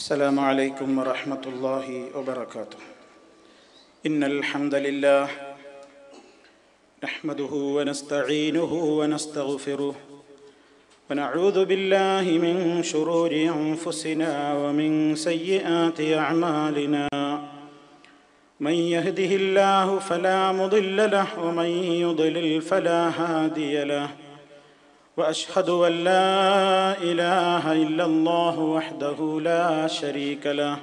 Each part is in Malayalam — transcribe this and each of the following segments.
السلام عليكم ورحمة الله وبركاته. إن الحمد لله نحمده ونستعينه ونستغفره ونعوذ بالله من شرور أنفسنا ومن سيئات أعمالنا. من يهده الله فلا مضل له ومن يضلل فلا هادي له. وأشهد أن لا إله إلا الله وحده لا شريك له.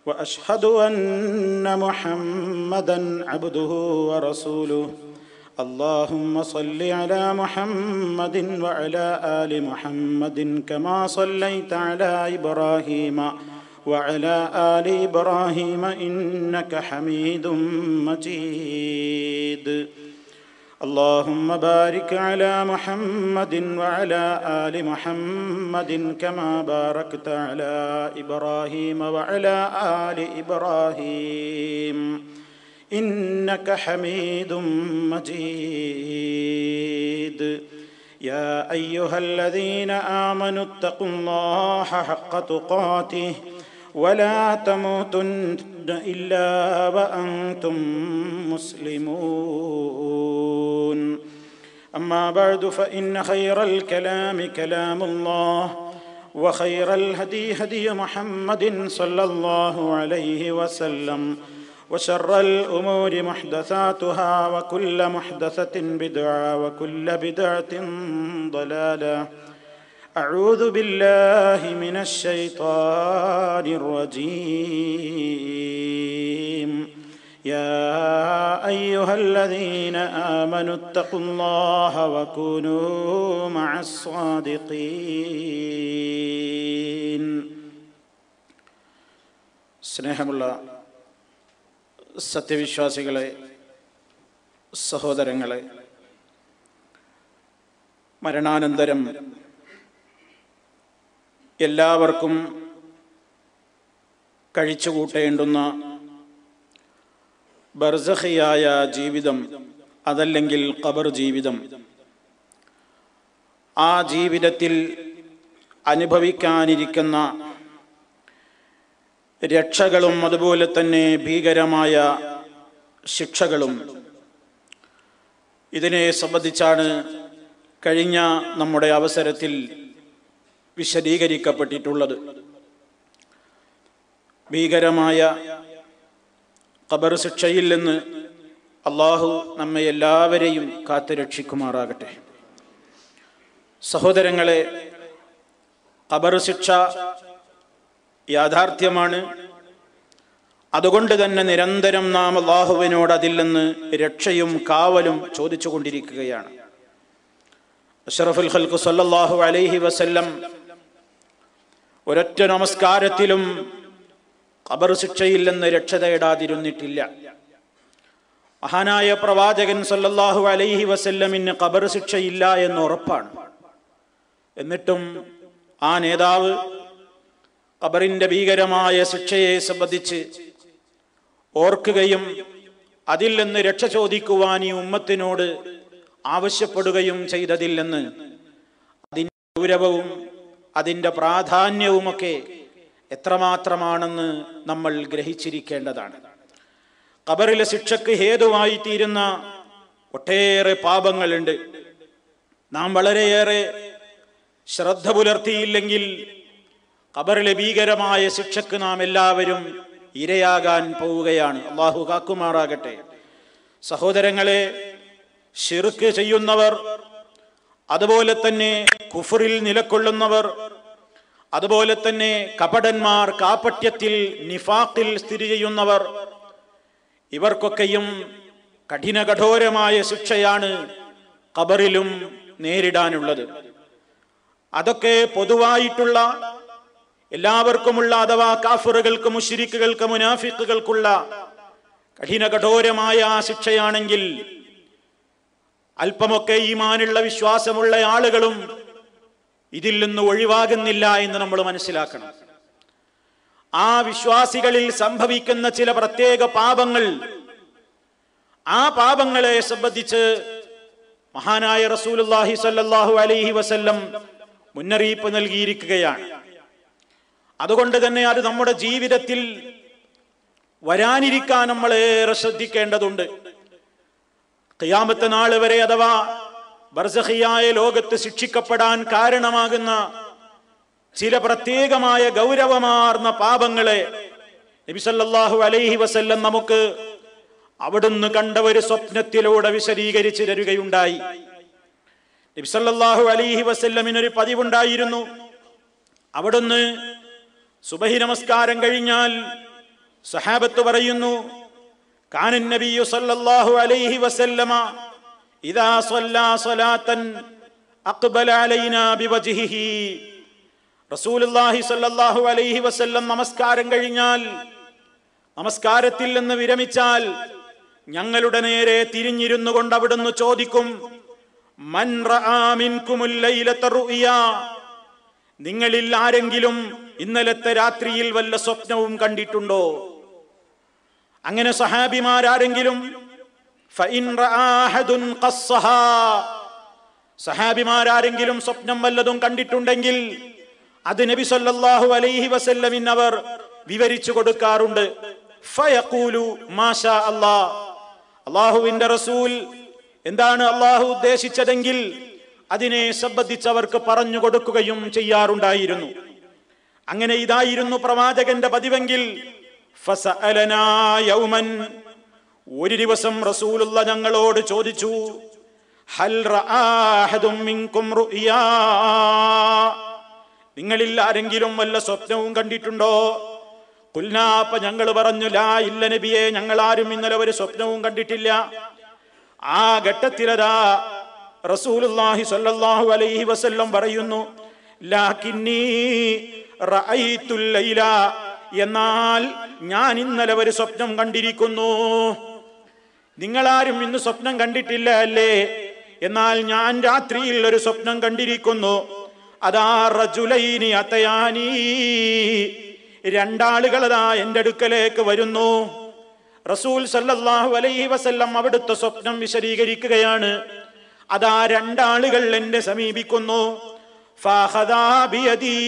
وأشهد أن محمدًا عبده ورسوله. اللهم صل على محمد وعلى آل محمد كما صليت على إبراهيم وعلى آل إبراهيم إنك حميد مجيد. اللهم بارك على محمد وعلى آل محمد كما باركت على إبراهيم وعلى آل إبراهيم إنك حميد مجيد. يا أيها الذين آمنوا اتقوا الله حق تقاته ولا تموتن إلا وأنتم مسلمون. أما بعد فإن خير الكلام كلام الله وخير الهدي هدي محمد صلى الله عليه وسلم وشر الأمور محدثاتها وكل محدثة بدعة وكل بدعة ضلالة. أعوذ بالله من الشيطان الرجيم. يا أيها الذين آمنوا اتقوا الله وكونوا مع الصادقين. സ്നേഹമുള്ള സത്യവിശ്വാസികളെ, സഹോദരങ്ങളെ, മരണാനന്തരം എല്ലാവർക്കും കഴിച്ചുകൂട്ടേണ്ടുന്ന ബർസഖിയായ ജീവിതം, അതല്ലെങ്കിൽ ഖബർ ജീവിതം, ആ ജീവിതത്തിൽ അനുഭവിക്കാനിരിക്കുന്ന രക്ഷകളും അതുപോലെ തന്നെ ഭീകരമായ ശിക്ഷകളും, ഇതിനെ സംബന്ധിച്ചാണ് കഴിഞ്ഞ നമ്മുടെ അവസരത്തിൽ വിശദീകരിക്കപ്പെട്ടിട്ടുള്ളത്. ഭീകരമായ ഖബർ ശിക്ഷയിൽ നിന്ന് അള്ളാഹു നമ്മെ എല്ലാവരെയും കാത്തുരക്ഷിക്കുമാറാകട്ടെ. സഹോദരങ്ങളെ, ഖബർ ശിക്ഷ യാഥാർത്ഥ്യമാണ്. അതുകൊണ്ട് തന്നെ നിരന്തരം നാം അള്ളാഹുവിനോട് അതിൽ നിന്ന് രക്ഷയും കാവലും ചോദിച്ചു കൊണ്ടിരിക്കുകയാണ്. അഷ്റഫുൽ ഖൽഖ് സല്ലല്ലാഹു അലൈഹി വസല്ലം ഒരൊറ്റ നമസ്കാരത്തിലും ഖബർ ശിക്ഷയിൽ നിന്ന് രക്ഷ തേടാതിരുന്നിട്ടില്ല. മഹാനായ പ്രവാചകൻ സല്ലല്ലാഹു അലൈഹി വസല്ലമിന് ഖബർ ശിക്ഷയില്ല എന്ന് ഉറപ്പാണ്. എന്നിട്ടും ആ നേതാവ് ഖബറിന്റെ ഭീകരമായ ശിക്ഷയെ സംബന്ധിച്ച് ഓർക്കുകയും അതിൽ നിന്ന് രക്ഷ ചോദിക്കുവാൻ ഈ ഉമ്മത്തിനോട് ആവശ്യപ്പെടുകയും ചെയ്തതിൽ നിന്ന് അതിൻ്റെ ഗൗരവവും അതിൻ്റെ പ്രാധാന്യവുമൊക്കെ എത്രമാത്രമാണെന്ന് നമ്മൾ ഗ്രഹിച്ചിരിക്കേണ്ടതാണ്. ഖബറിലെ ശിക്ഷയ്ക്ക് ഹേതുവായി തീരുന്ന ഒട്ടേറെ പാപങ്ങളുണ്ട്. നാം വളരെയേറെ ശ്രദ്ധ പുലർത്തിയില്ലെങ്കിൽ ഖബറിലെ ഭീകരമായ ശിക്ഷയ്ക്ക് നാം എല്ലാവരും ഇരയാകാൻ പോവുകയാണ്. അല്ലാഹു കാക്കുമാറാകട്ടെ. സഹോദരങ്ങളെ, ശിർക്ക് ചെയ്യുന്നവർ, അതുപോലെ തന്നെ കുഫറിൽ നിലകൊള്ളുന്നവർ, അതുപോലെ തന്നെ കപടന്മാർ, കാപട്യത്തിൽ നിഫാഖിൽ സ്ഥിതി ചെയ്യുന്നവർ, ഇവർക്കൊക്കെയും കഠോരമായ ശിക്ഷയാണ് ഖബറിലും നേരിടാനുള്ളത്. അതൊക്കെ പൊതുവായിട്ടുള്ള എല്ലാവർക്കുമുള്ള, അഥവാ കാഫിറുകൾക്ക്, മുശ്രിക്കുകൾക്ക്, മുനാഫിക്കുകൾക്കുള്ള കഠോരമായ ആ ശിക്ഷയാണെങ്കിൽ അല്പമൊക്കെ ഈമാനുള്ള വിശ്വാസമുള്ള ആളുകളും ഇതിൽ നിന്ന് ഒഴിവാകുന്നില്ല എന്ന് നമ്മൾ മനസ്സിലാക്കണം. ആ വിശ്വാസികളിൽ സംഭവിക്കുന്ന ചില പ്രത്യേക പാപങ്ങൾ, ആ പാപങ്ങളെ സംബന്ധിച്ച് മഹാനായ റസൂലുള്ളാഹി സ്വല്ലല്ലാഹു അലൈഹി വസല്ലം മുന്നറിയിപ്പ് നൽകിയിരിക്കുകയാണ്. അതുകൊണ്ട് തന്നെ അത് നമ്മുടെ ജീവിതത്തിൽ വരാനിരിക്കാൻ നമ്മളേറെ ശ്രദ്ധിക്കേണ്ടതുണ്ട്. ഖിയാമത്ത് നാൾ വരെ അഥവാ ബർസഖിയായ ലോകത്ത് ശിക്ഷിക്കപ്പെടാൻ കാരണമാകുന്ന ചില പ്രത്യേകമായ ഗൗരവമാർന്ന പാപങ്ങളെ നബി സല്ലല്ലാഹു അലൈഹി വസല്ലം നമുക്ക് അവിടുന്ന് കണ്ട ഒരു സ്വപ്നത്തിലൂടെ വിശദീകരിച്ചു തരുകയുണ്ടായി. നബി സല്ലല്ലാഹു അലൈഹി വസല്ലമിനൊരു പതിവുണ്ടായിരുന്നു. അവിടുന്ന് സുബഹി നമസ്കാരം കഴിഞ്ഞാൽ സഹാബത്ത് പറയുന്നു, കാനൻ നബിയു സല്ലല്ലാഹു അലൈഹി വസല്ലമ ഇദാ സ്വല്ലാ സ്വലാത്തൻ അഖ്ബല അലൈനാ ബിവജ്ഹിഹി. റസൂലുള്ളാഹി സല്ലല്ലാഹു അലൈഹി വസല്ലം നമസ്കാരം കഴിഞ്ഞാൽ, നമസ്കാരത്തിൽ നിന്ന് വിരമിച്ചാൽ ഞങ്ങളുടെ നേരെ തിരിഞ്ഞിരുന്നു കൊണ്ട് അവിടുന്ന് ചോദിക്കും, മൻ റആ മിൻകുമുൽ ലൈലത റുഅ്യാ, നിങ്ങളിൽ ആരെങ്കിലും ഇന്നലത്തെ രാത്രിയിൽ വല്ല സ്വപ്നവും കണ്ടിട്ടുണ്ടോ? അങ്ങനെ സഹാബിമാരാരെങ്കിലും ഫഇൻ റആ അഹദുൻ ഖസ്സഹാ, സഹാബിമാരാരെങ്കിലും സ്വപ്നം വല്ലതും കണ്ടിട്ടുണ്ടെങ്കിൽ അത് നബി സല്ലല്ലാഹു അലൈഹി വസല്ലമിന് അവർ വിവരിച്ചു കൊടുക്കാറുണ്ട്. ഫയഖൂലു മാഷാ അല്ലാഹ്, അല്ലാഹുവിന്റെ റസൂൽ എന്താണ് അല്ലാഹു ഉദ്ദേശിച്ചതെങ്കിൽ അതിനെ സംബന്ധിച്ചവർക്ക് പറഞ്ഞു കൊടുക്കുകയും ചെയ്യാറുണ്ടായിരുന്നു. അങ്ങനെ ഇതായിരുന്നു പ്രവാചകന്റെ പതിവെങ്കിൽ. ഫസഅലനാ യൗമൻ, ഒരു ദിവസം റസൂലുള്ള ഞങ്ങളോട് ചോദിച്ചു, ഹൽ റആ അഹദും മിൻകും റുഅ്യാ, നിങ്ങളിൽ ആരെങ്കിലും വല്ല സ്വപ്നവും കണ്ടിട്ടുണ്ടോ? ഖുൽനാ, അപ്പ ഞങ്ങൾ പറഞ്ഞു, ലാ, ഇല്ല നബിയെ, ഞങ്ങൾ ആരും ഇന്നലെ ഒരു സ്വപ്നവും കണ്ടിട്ടില്ല. ആ ഘട്ടത്തിലതാ റസൂലുള്ളാഹി സ്വല്ലല്ലാഹു അലൈഹി വസല്ലം പറയുന്നു, ലാകിന്നി റഅയ്തുൽ ലൈല, എന്നാൽ ഞാൻ ഇന്നലെ ഒരു സ്വപ്നം കണ്ടിരിക്കുന്നു. നിങ്ങളാരും ഇന്ന് സ്വപ്നം കണ്ടിട്ടില്ല അല്ലേ? എന്നാൽ ഞാൻ രാത്രിയിൽ ഒരു സ്വപ്നം കണ്ടിരിക്കുന്നു. അതാ റജുലൈനി അതയാനി, രണ്ടാളുകളതാ എന്റെ അടുക്കലേക്ക് വരുന്നു. റസൂൽ സല്ലല്ലാഹു അലൈഹി വസല്ലം അവിടുത്തെ സ്വപ്നം വിശദീകരിക്കുകയാണ്. അതാ രണ്ടാളുകൾ എന്നെ സമീപിക്കുന്നു. ഫഖദാ ബിയദി,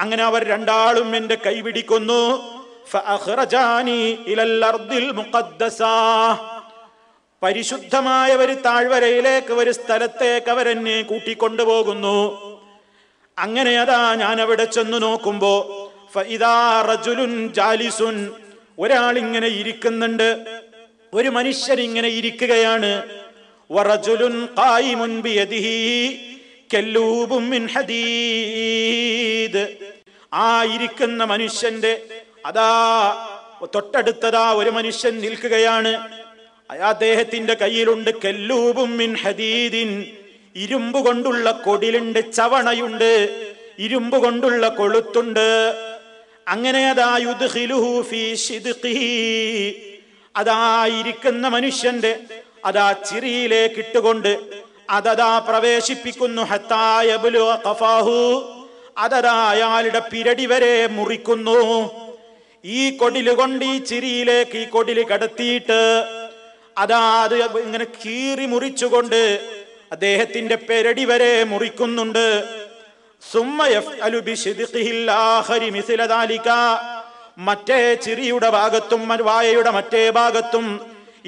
അങ്ങനെ അവർ രണ്ടാളും എന്റെ കൈ പിടിക്കുന്നു. ഫഅഖ്റജാനി ഇലൽ അർദിൽ മുഖദ്ദസ, പരിശുദ്ധമായ ഒരു താഴ്വരയിലേക്ക്, ഒരു സ്ഥലത്തേക്ക് അവരെന്നെ കൂട്ടിക്കൊണ്ടുപോകുന്നു. അങ്ങനെ അതാ ഞാൻ അവിടെ ചെന്ന് നോക്കുമ്പോ ഫഇദാ റജുലുൻ ജാലിസുൻ, ഒരാൾ ഇങ്ങനെ ഇരിക്കുന്നുണ്ട്, ഒരു മനുഷ്യൻ ഇങ്ങനെ ഇരിക്കുകയാണ്. വറജുലുൻ ഖായിമുൻ ബിയദിഹി കല്ലൂബും മിൻ ഹദീദ്, ആ ഇരിക്കുന്ന മനുഷ്യന്റെ അതാ തൊട്ടടുത്തതാ ഒരു മനുഷ്യൻ നിൽക്കുകയാണ്. അദ്ദേഹത്തിന്റെ കയ്യിലുണ്ട് കല്ലൂബും മിൻ ഹദീദിൻ, ഇരുമ്പ് കൊണ്ടുള്ള കൊടിലുണ്ട്, ചവണയുണ്ട്, ഇരുമ്പ് കൊണ്ടുള്ള കൊളുത്തുണ്ട്. അങ്ങനെ അതാ യുദ്ഖിലുഹു ഫീ ശിദ്ഖിഹി, അതാ ഇരിക്കുന്ന മനുഷ്യന്റെ അതാ ചിറിയിലേക്ക് ഇട്ടുകൊണ്ട് അതതാ പ്രവേശിപ്പിക്കുന്നു. ഹത്താ യബ്ലുഗ ഖഫാഹു, അതതാ അയാളുടെ പിരടി വരെ മുറിക്കുന്നു. ഈ കൊടില് കൊണ്ട് ഈ ചിരിയിലേക്ക് ഈ കൊടില് കടത്തിയിട്ട് അതാ അത് ഇങ്ങനെ കീറി മുറിച്ചുകൊണ്ട് അദ്ദേഹത്തിന്റെ പെരടി വരെ മുറിക്കുന്നുണ്ട്. സുമ്മ യഫ്അലു ബിശിദ്ഖിഹിൽ ആഖരി മിസ്ല ദാലിക, മറ്റേ ചിരിയുടെ ഭാഗത്തും വായയുടെ മറ്റേ ഭാഗത്തും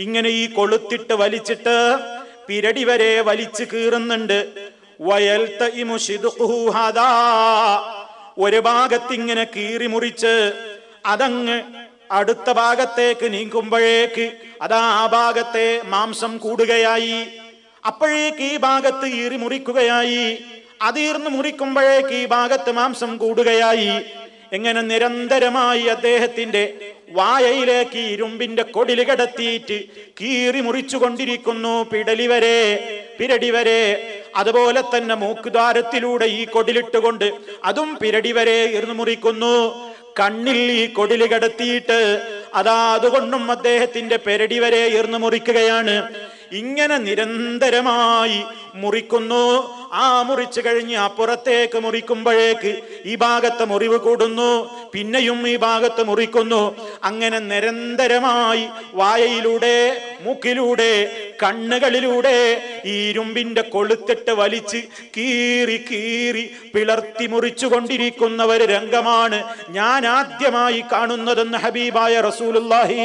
ഇങ്ങനെ ഈ കൊളുത്തിട്ട് വലിച്ചിട്ട് പിരടി വരെ വലിച്ചു കീറുന്നുണ്ട്. വയൽതഇമു ശിദ്ഖുഹു ഹാദാ, ഒരു ഭാഗത്ത് ഇങ്ങനെ കീറി മുറിച്ച് അതങ്ങ് അടുത്ത ഭാഗത്തേക്ക് നീങ്ങുമ്പോഴേക്ക് അതാ ആ ഭാഗത്തെ മാംസം കൂടുകയായി. അപ്പോഴേക്ക് ഈ ഭാഗത്ത് ഈറി മുറിക്കുകയായി. അതീർന്ന് മുറിക്കുമ്പോഴേക്ക് ഈ ഭാഗത്ത് മാംസം കൂടുകയായി. എങ്ങനെ നിരന്തരമായി അദ്ദേഹത്തിന്റെ വായയിലേക്ക് ഇരുമ്പിന്റെ കൊടില് കടത്തിയിട്ട് കീറി മുറിച്ചു കൊണ്ടിരിക്കുന്നു, പിരടി വരെ. അതുപോലെ തന്നെ മൂക്കുദ്വാരത്തിലൂടെ ഈ കൊടിലിട്ടുകൊണ്ട് അതും പിരടി വരെ ഇരുന്ന് മുറിക്കുന്നു. കണ്ണിൽ ഈ കൊടില് കടത്തിയിട്ട് അതാ അതുകൊണ്ടും അദ്ദേഹത്തിന്റെ പെരടി വരെ ഇരുന്ന് മുറിക്കുകയാണ്. ഇങ്ങനെ നിരന്തരമായി മുറിക്കുന്നു. ആ മുറിച്ചു കഴിഞ്ഞ് അപ്പുറത്തേക്ക് മുറിക്കുമ്പോഴേക്ക് ഈ ഭാഗത്ത് മുറിവ് കൂടുന്നു, പിന്നെയും ഈ ഭാഗത്ത് മുറിക്കുന്നു. അങ്ങനെ നിരന്തരമായി വായയിലൂടെ, മൂക്കിലൂടെ, കണ്ണുകളിലൂടെ ഈ ഇരുമ്പിന്റെ കൊളുത്തിട്ട് വലിച്ച് കീറി കീറി പിളർത്തി മുറിച്ചു കൊണ്ടിരിക്കുന്ന ഒരു രംഗമാണ് ഞാൻ ആദ്യമായി കാണുന്നതെന്ന് ഹബീബായ റസൂലുള്ളാഹി.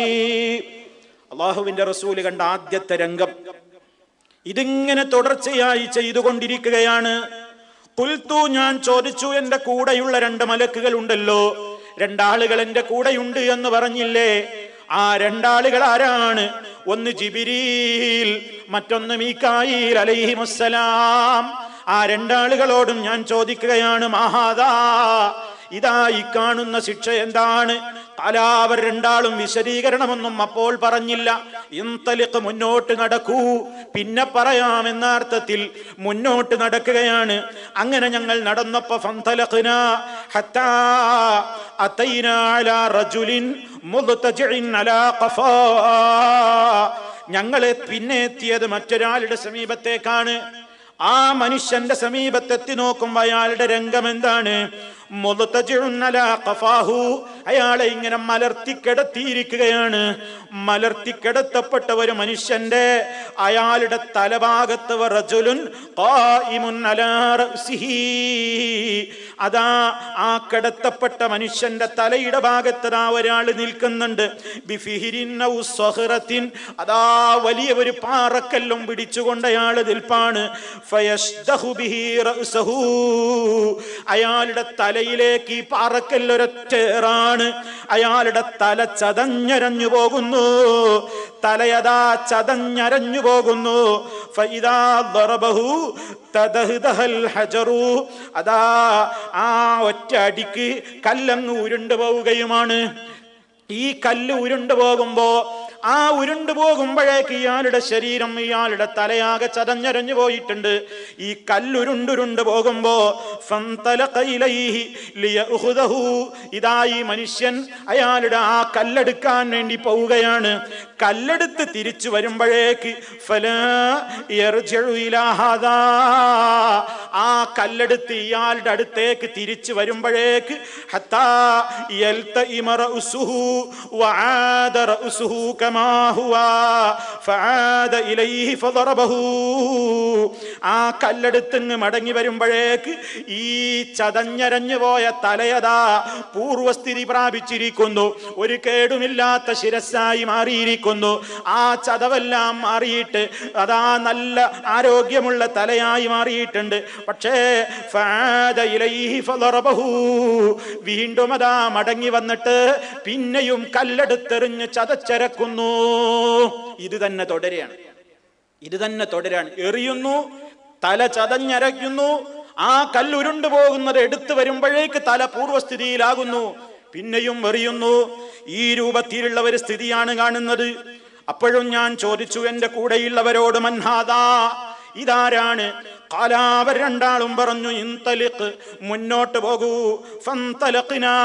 അള്ളാഹുവിന്റെ റസൂല് കണ്ട ആദ്യത്തെ രംഗം. ഇതിങ്ങനെ തുടർച്ചയായി ചെയ്തുകൊണ്ടിരിക്കുകയാണ്. ഖുൽതു, ഞാൻ ചോദിച്ചു, എന്റെ കൂടെയുള്ള 2 മലക്കുകൾ ഉണ്ടല്ലോ, 2 ആളുകൾ എന്റെ കൂടെയുണ്ട് എന്ന് പറഞ്ഞില്ലേ, ആ 2 ആളുകൾ ആരാണ്? ഒന്ന് ജിബ്രീൽ, മറ്റൊന്ന് മീകായിൽ അലൈഹിമുസ്സലാം. ആ 2 ആളുകളോടും ഞാൻ ചോദിക്കുകയാണ്, മഹാദാ, ഇതാ ഈ കാണുന്ന ശിക്ഷ എന്താണ്? അവർ 2 ആളും വിശദീകരണമൊന്നും അപ്പോൾ പറഞ്ഞില്ല. ഇൻതലിഖ്, മുന്നോട്ട് നടക്കൂ, പിന്നെ പറയാമെന്ന അർത്ഥത്തിൽ മുന്നോട്ട് നടക്കുകയാണ്. അങ്ങനെ ഞങ്ങൾ നടന്നപ്പോ ഫന്തലഖ്നാ ഹത്താ അതൈനാ അലാ റജുലിൻ മുദ്തജിഇൻ അലാ ഖഫാ, ഞങ്ങളെ പിന്നെ എത്തിയത് മറ്റൊരാളുടെ സമീപത്തേക്കാണ്. ആ മനുഷ്യന്റെ സമീപത്തെത്തി നോക്കുമ്പോ അയാളുടെ രംഗം എന്താണ്? അയാളെ ഇങ്ങനെ മലർത്തിക്കിടത്തിയിരിക്കുകയാണ്. മലർത്തിക്കിടത്തപ്പെട്ട ഒരു മനുഷ്യന്റെ അയാളുടെ തലഭാഗത്ത് റജുലുൻ ഖായിമുൻ അലാ റഅ്സിഹി, അതാ ആ കിടത്തപ്പെട്ട മനുഷ്യന്റെ തലയുടെ ഭാഗത്ത് ഒരാൾ നിൽക്കുന്നുണ്ട്. ബിഫിഹിരിൻ ഔ സഖറത്തിൻ, അതാ വലിയ ഒരു പാറക്കല്ലും പിടിച്ചുകൊണ്ട് അയാൾ നിൽപ്പാണ്. ഫയസ്ദഹു ബിഹി റഅ്സഹു, അയാളുടെ തലയിലേക്ക് ഈ പാറക്കല്ലൊരൊറ്റേറാണ്. അയാളുടെ തല ചതഞ്ഞരഞ്ഞു പോകുന്നു, തലയതാ ചതഞ്ഞരഞ്ഞു പോകുന്നു. ഫഇദാ ദറബഹു തദഹദഹൽ ഹജറു, അതാ ആ ഒറ്റ അടിക്ക് കല്ലങ്ങ് ഉരുണ്ടു പോവുകയുമാണ്. ഈ കല്ല് ഉരുണ്ടു പോകുമ്പോ, ആ ഉരുണ്ടു പോകുമ്പോഴേക്ക് ഇയാളുടെ ശരീരം, ഇയാളുടെ തലയാകെ ചതഞ്ഞരഞ്ഞു പോയിട്ടുണ്ട്. ഈ കല്ലുരുണ്ടുരുണ്ട് പോകുമ്പോ ഫന്തലഖ ഇലൈഹി ലിയഖുദഹു, ഇതാ ഈ മനുഷ്യൻ അയാളുടെ ആ കല്ലെടുക്കാൻ വേണ്ടി പോവുകയാണ്. കല്ലെടുത്ത് തിരിച്ചു വരുമ്പോഴേക്ക് ഫലാ യർജിഉ ഇലാ ഹാദാ, ആ കല്ലെടുത്ത് ഇയാളുടെ അടുത്തേക്ക് തിരിച്ചു വരുമ്പോഴേക്ക് ഹത്താ യൽതഇമ റഅ്സുഹു വആദ റഅ്സുഹു കമാ ഹുവാ ഫആദ ഇലൈഹി ഫദറബഹു, ആ കല്ലെടുത്ത് മടങ്ങി വരുമ്പോഴേക്ക് ഈ ചതഞ്ഞരഞ്ഞു പോയ തലയതാ പൂർവസ്ഥിതി പ്രാപിച്ചിരിക്കുന്നു. ഒരു കേടുമില്ലാത്ത ശിരസ്സായി മാറിയിരിക്കുന്നു. ആ ചതവെല്ലാം മാറിയിട്ട് അതാ നല്ല ആരോഗ്യമുള്ള തലയായി മാറിയിട്ടുണ്ട്. പക്ഷേ ഫആദ ഇലൈഹി ഫദറബഹു, വീണ്ടും അതാ മടങ്ങി വന്നിട്ട് പിന്നെയും കല്ലെടുത്തെറിഞ്ഞ് ചതച്ചരക്കുന്നു. ഇത് തന്നെ തുടരുകയാണ്, ഇത് തന്നെ തുടരാണ്. എറിയുന്നു, തല ചതഞ്ഞരയ്ക്കുന്നു, ആ കല്ലുരുണ്ടു പോകുന്നത് എടുത്തു വരുമ്പോഴേക്ക് തല പൂർവ്വസ്ഥിതിയിലാകുന്നു, പിന്നെയും എറിയുന്നു. ഈ രൂപത്തിലുള്ള ഒരു സ്ഥിതിയാണ് കാണുന്നത്. അപ്പോഴും ഞാൻ ചോദിച്ചു എന്റെ കൂടെയുള്ളവരോട്, മൻഹാദാ, ഇതാരാണ്? അവർ 2 ആളും പറഞ്ഞു, ഇൻതലിഖ്, മുന്നോട്ട് പോകൂ. ഫന്തലഖ്നാ,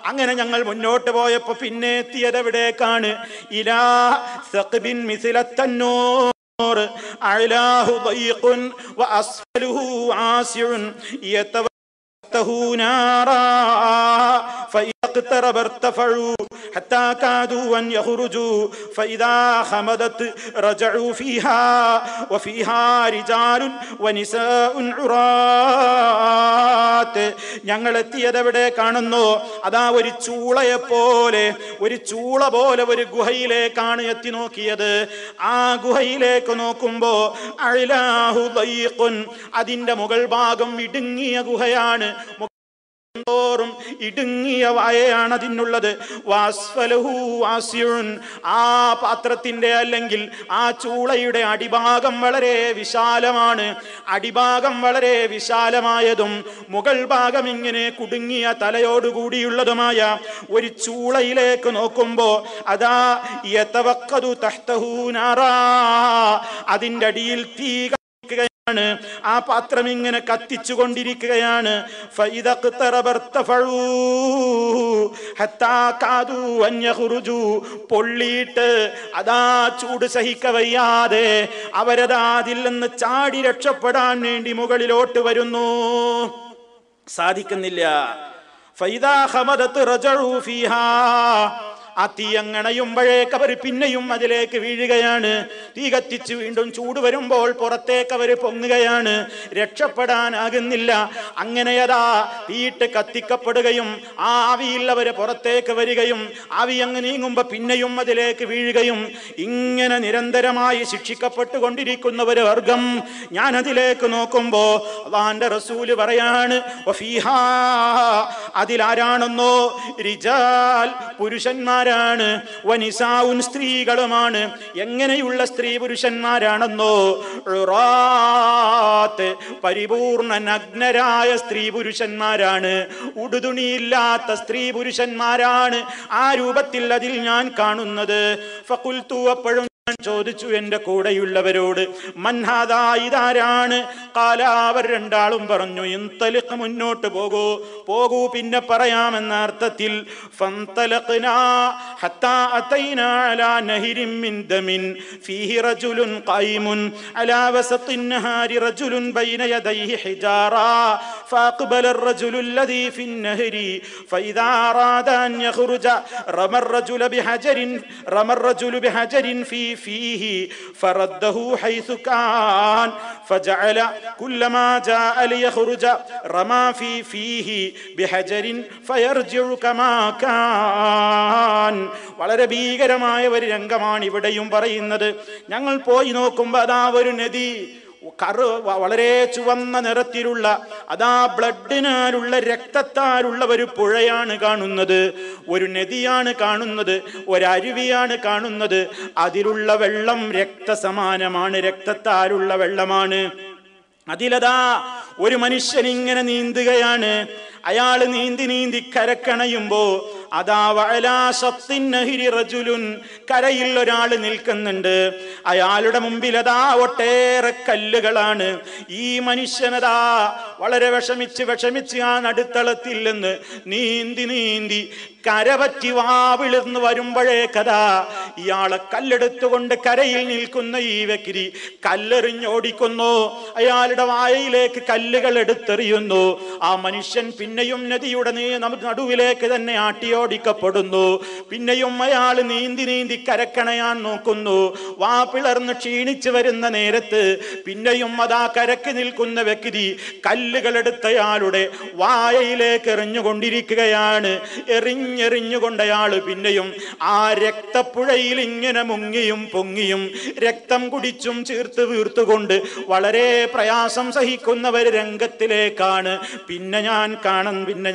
അങ്ങനെ ഞങ്ങൾ മുന്നോട്ട് പോയപ്പോ പിന്നെ എത്തിയത് എവിടേക്കാണ്? ഇലാ സഖബിൻ മിസ്ലത്തന്നൂർ അഅലാഹു ദയഖുൻ വഅസ്ഫലുഹു ആസിഉൻ യതവത്തഹു നാറാ فإذا اقترب ارتفعوا حتى كادوا أن يخرجوا فإذا خمدت رجعوا فيها وفيها رجال ونساء عراة. ഞങ്ങൾ എത്തിയതെവിടെ കാണുന്നു? അതാ ഒരു ചൂളയെപ്പോലെ, ഒരു ചൂള പോലെ ഒരു ഗുഹയിലേക്കാണ് എത്തി നോക്കിയത്. ആ ഗുഹയിലേക്ക് നോക്കുമ്പോ അഅലാഹു ദയഖുൻ, അതിന്റെ മുകൾ ഭാഗം ഇടുങ്ങിയ ഗുഹയാണ്, ോറും ഇടുങ്ങിയ വായയാണ് അതിനുള്ളത്. വാസ്ഫലഹു വാസിഉൻ, ആ പാത്രത്തിന്റെ അല്ലെങ്കിൽ ആ ചൂളയുടെ അടിഭാഗം വളരെ വിശാലമാണ്. അടിഭാഗം വളരെ വിശാലമായതും മുകൾ ഭാഗം ഇങ്ങനെ കുടുങ്ങിയ തലയോടുകൂടിയുള്ളതുമായ ഒരു ചൂളയിലേക്ക് നോക്കുമ്പോ അതാ യതവഖദു തഹ്തഹു നാറാ, അതിന്റെ അടിയിൽ തീ ാണ്. ആ പാത്രം ഇങ്ങനെ കത്തിച്ചു കൊണ്ടിരിക്കുകയാണ്. പൊള്ളിയിട്ട് അതാ ചൂട് സഹിക്കവയ്യാതെ അവരതാ അതിൽ നിന്ന് ചാടി രക്ഷപ്പെടാൻ വേണ്ടി മുകളിലോട്ട് വരുന്നു. സാധിക്കുന്നില്ല. ഫൈദാ ഖമദത് റജഉ ഫീഹാ, ആ തീ അങ്ങണയുമ്പോഴേക്ക് അവർ പിന്നെയും അതിലേക്ക് വീഴുകയാണ്. തീ കത്തിച്ച് വീണ്ടും ചൂട് വരുമ്പോൾ പുറത്തേക്ക് അവർ പൊങ്ങുകയാണ്. രക്ഷപ്പെടാനാകുന്നില്ല. അങ്ങനെയതാ തീയിട്ട് കത്തിക്കപ്പെടുകയും ആ ആവിയിൽ അവർ പുറത്തേക്ക് വരികയും ആവി അങ്ങ് നീങ്ങുമ്പോൾ പിന്നെയും അതിലേക്ക് വീഴുകയും ഇങ്ങനെ നിരന്തരമായി ശിക്ഷിക്കപ്പെട്ടുകൊണ്ടിരിക്കുന്ന ഒരു വർഗം. ഞാനതിലേക്ക് നോക്കുമ്പോ അല്ലാഹുവിന്റെ റസൂല് പറയാണ്, വഫീഹാ, അതിലാരാണെന്നോ റിജാൽ, പുരുഷന്മാർ, വനിസാഉൻ, സ്ത്രീകളുമാണ്. എങ്ങനെയുള്ള സ്ത്രീ പുരുഷന്മാരാണെന്നോ, ഉറാത്ത്, പരിപൂർണ നഗ്നരായ സ്ത്രീ പുരുഷന്മാരാണ്. ഉടുതുണിയില്ലാത്ത സ്ത്രീ പുരുഷന്മാരാണ് ആ രൂപത്തിൽ അതിൽ ഞാൻ കാണുന്നത്. ഫഖുൽതു, അപ്പോഴും ചോദിച്ചു എന്റെ കൂടെയുള്ളവരോട്, മൻഹാദാ, ഇതാരാണ്? ഖാല, അവർ രണ്ടാളും പറഞ്ഞു, ഇൻതലിഖ്, മുന്നോട്ട് പോകൂ, പോകൂ, പിന്നെ പറയാമെന്ന അർത്ഥത്തിൽ. ഫൻതലഖ്നാ ഹത്താ അതൈനാ അലാ നഹരിൻ മിൻ ദമിൻ ഫീഹി റജുലുൻ ഖായിമുൻ അലാ വസത്തിൻ നഹാരി റജുലുൻ ബൈന യദൈഹി ഹിജാറാ ഫഅഖ്ബല الرجل الذي في النهر فإذا أراد أن يخرج رمى الرجل بحجر فيه فرده حيث كان فجعل كلما جاء ليخرج رمى فيه بحجر فيرجع كما كان. വളരെ ഭീകരമായ ഒരു രംഗമാണ് ഇവിടെയും പറയുന്നത്. ഞങ്ങൾ പോയി നോക്കുമ്പോൾ അതാ ഒരു നദി, വളരെ ചുവന്ന നിറത്തിലുള്ള, അതാ ബ്ലഡിനാലുള്ള, രക്തത്താലുള്ള ഒരു പുഴയാണ് കാണുന്നത്, ഒരു നദിയാണ് കാണുന്നത്, ഒരരുവിയാണ് കാണുന്നത്. അതിലുള്ള വെള്ളം രക്തസമാനമാണ്, രക്തത്താലുള്ള വെള്ളമാണ്. അതിലതാ ഒരു മനുഷ്യൻ ഇങ്ങനെ നീന്തുകയാണ്. അയാൾ നീന്തി നീന്തി കരക്കണയുമ്പോ അതാ വഅലാ ശത്തിൻ നഹരി റജുലുൻ, കരയിൽ ഒരാൾ നിൽക്കുന്നുണ്ട്. അയാളുടെ മുമ്പിൽ അതാ ഒട്ടേറെ കല്ലുകളാണ്. ഈ മനുഷ്യനതാ വളരെ വിഷമിച്ച് ആ നടുത്തളത്തിൽ നിന്ന് നീന്തി നീന്തി കരപറ്റി വാവിളിർന്ന് വരുമ്പോഴേക്കതാ ഇയാളെ കല്ലെടുത്തുകൊണ്ട് കരയിൽ നിൽക്കുന്ന ഈ വ്യക്തി കല്ലെറിഞ്ഞോടിക്കുന്നു. അയാളുടെ വായയിലേക്ക് കല്ലുകൾ എടുത്തെറിയുന്നു. ആ മനുഷ്യൻ പിന്നെയും നദിയുടെ നടുവിലേക്ക് തന്നെ ആട്ടിയോടിക്കപ്പെടുന്നു. പിന്നെയും അയാൾ നീന്തി നീന്തി കരക്കണയാൻ നോക്കുന്നു. വാ പിളർന്ന് ക്ഷീണിച്ചു വരുന്ന നേരത്ത് പിന്നെയും അതാ കരക്ക് നിൽക്കുന്ന വ്യക്തി കല്ലുകളെടുത്തയാളുടെ വായയിലേക്ക് എറിഞ്ഞുകൊണ്ടിരിക്കുകയാണ്. എറിഞ്ഞുകൊണ്ട് അയാൾ പിന്നെയും ആ രക്തപ്പുഴയിൽ ഇങ്ങനെ മുങ്ങിയും പൊങ്ങിയും രക്തം കുടിച്ചും ചീർത്ത് വീർത്തുകൊണ്ട് വളരെ പ്രയാസം സഹിക്കുന്ന ഒരു രംഗത്തിലേക്കാണ് പിന്നെ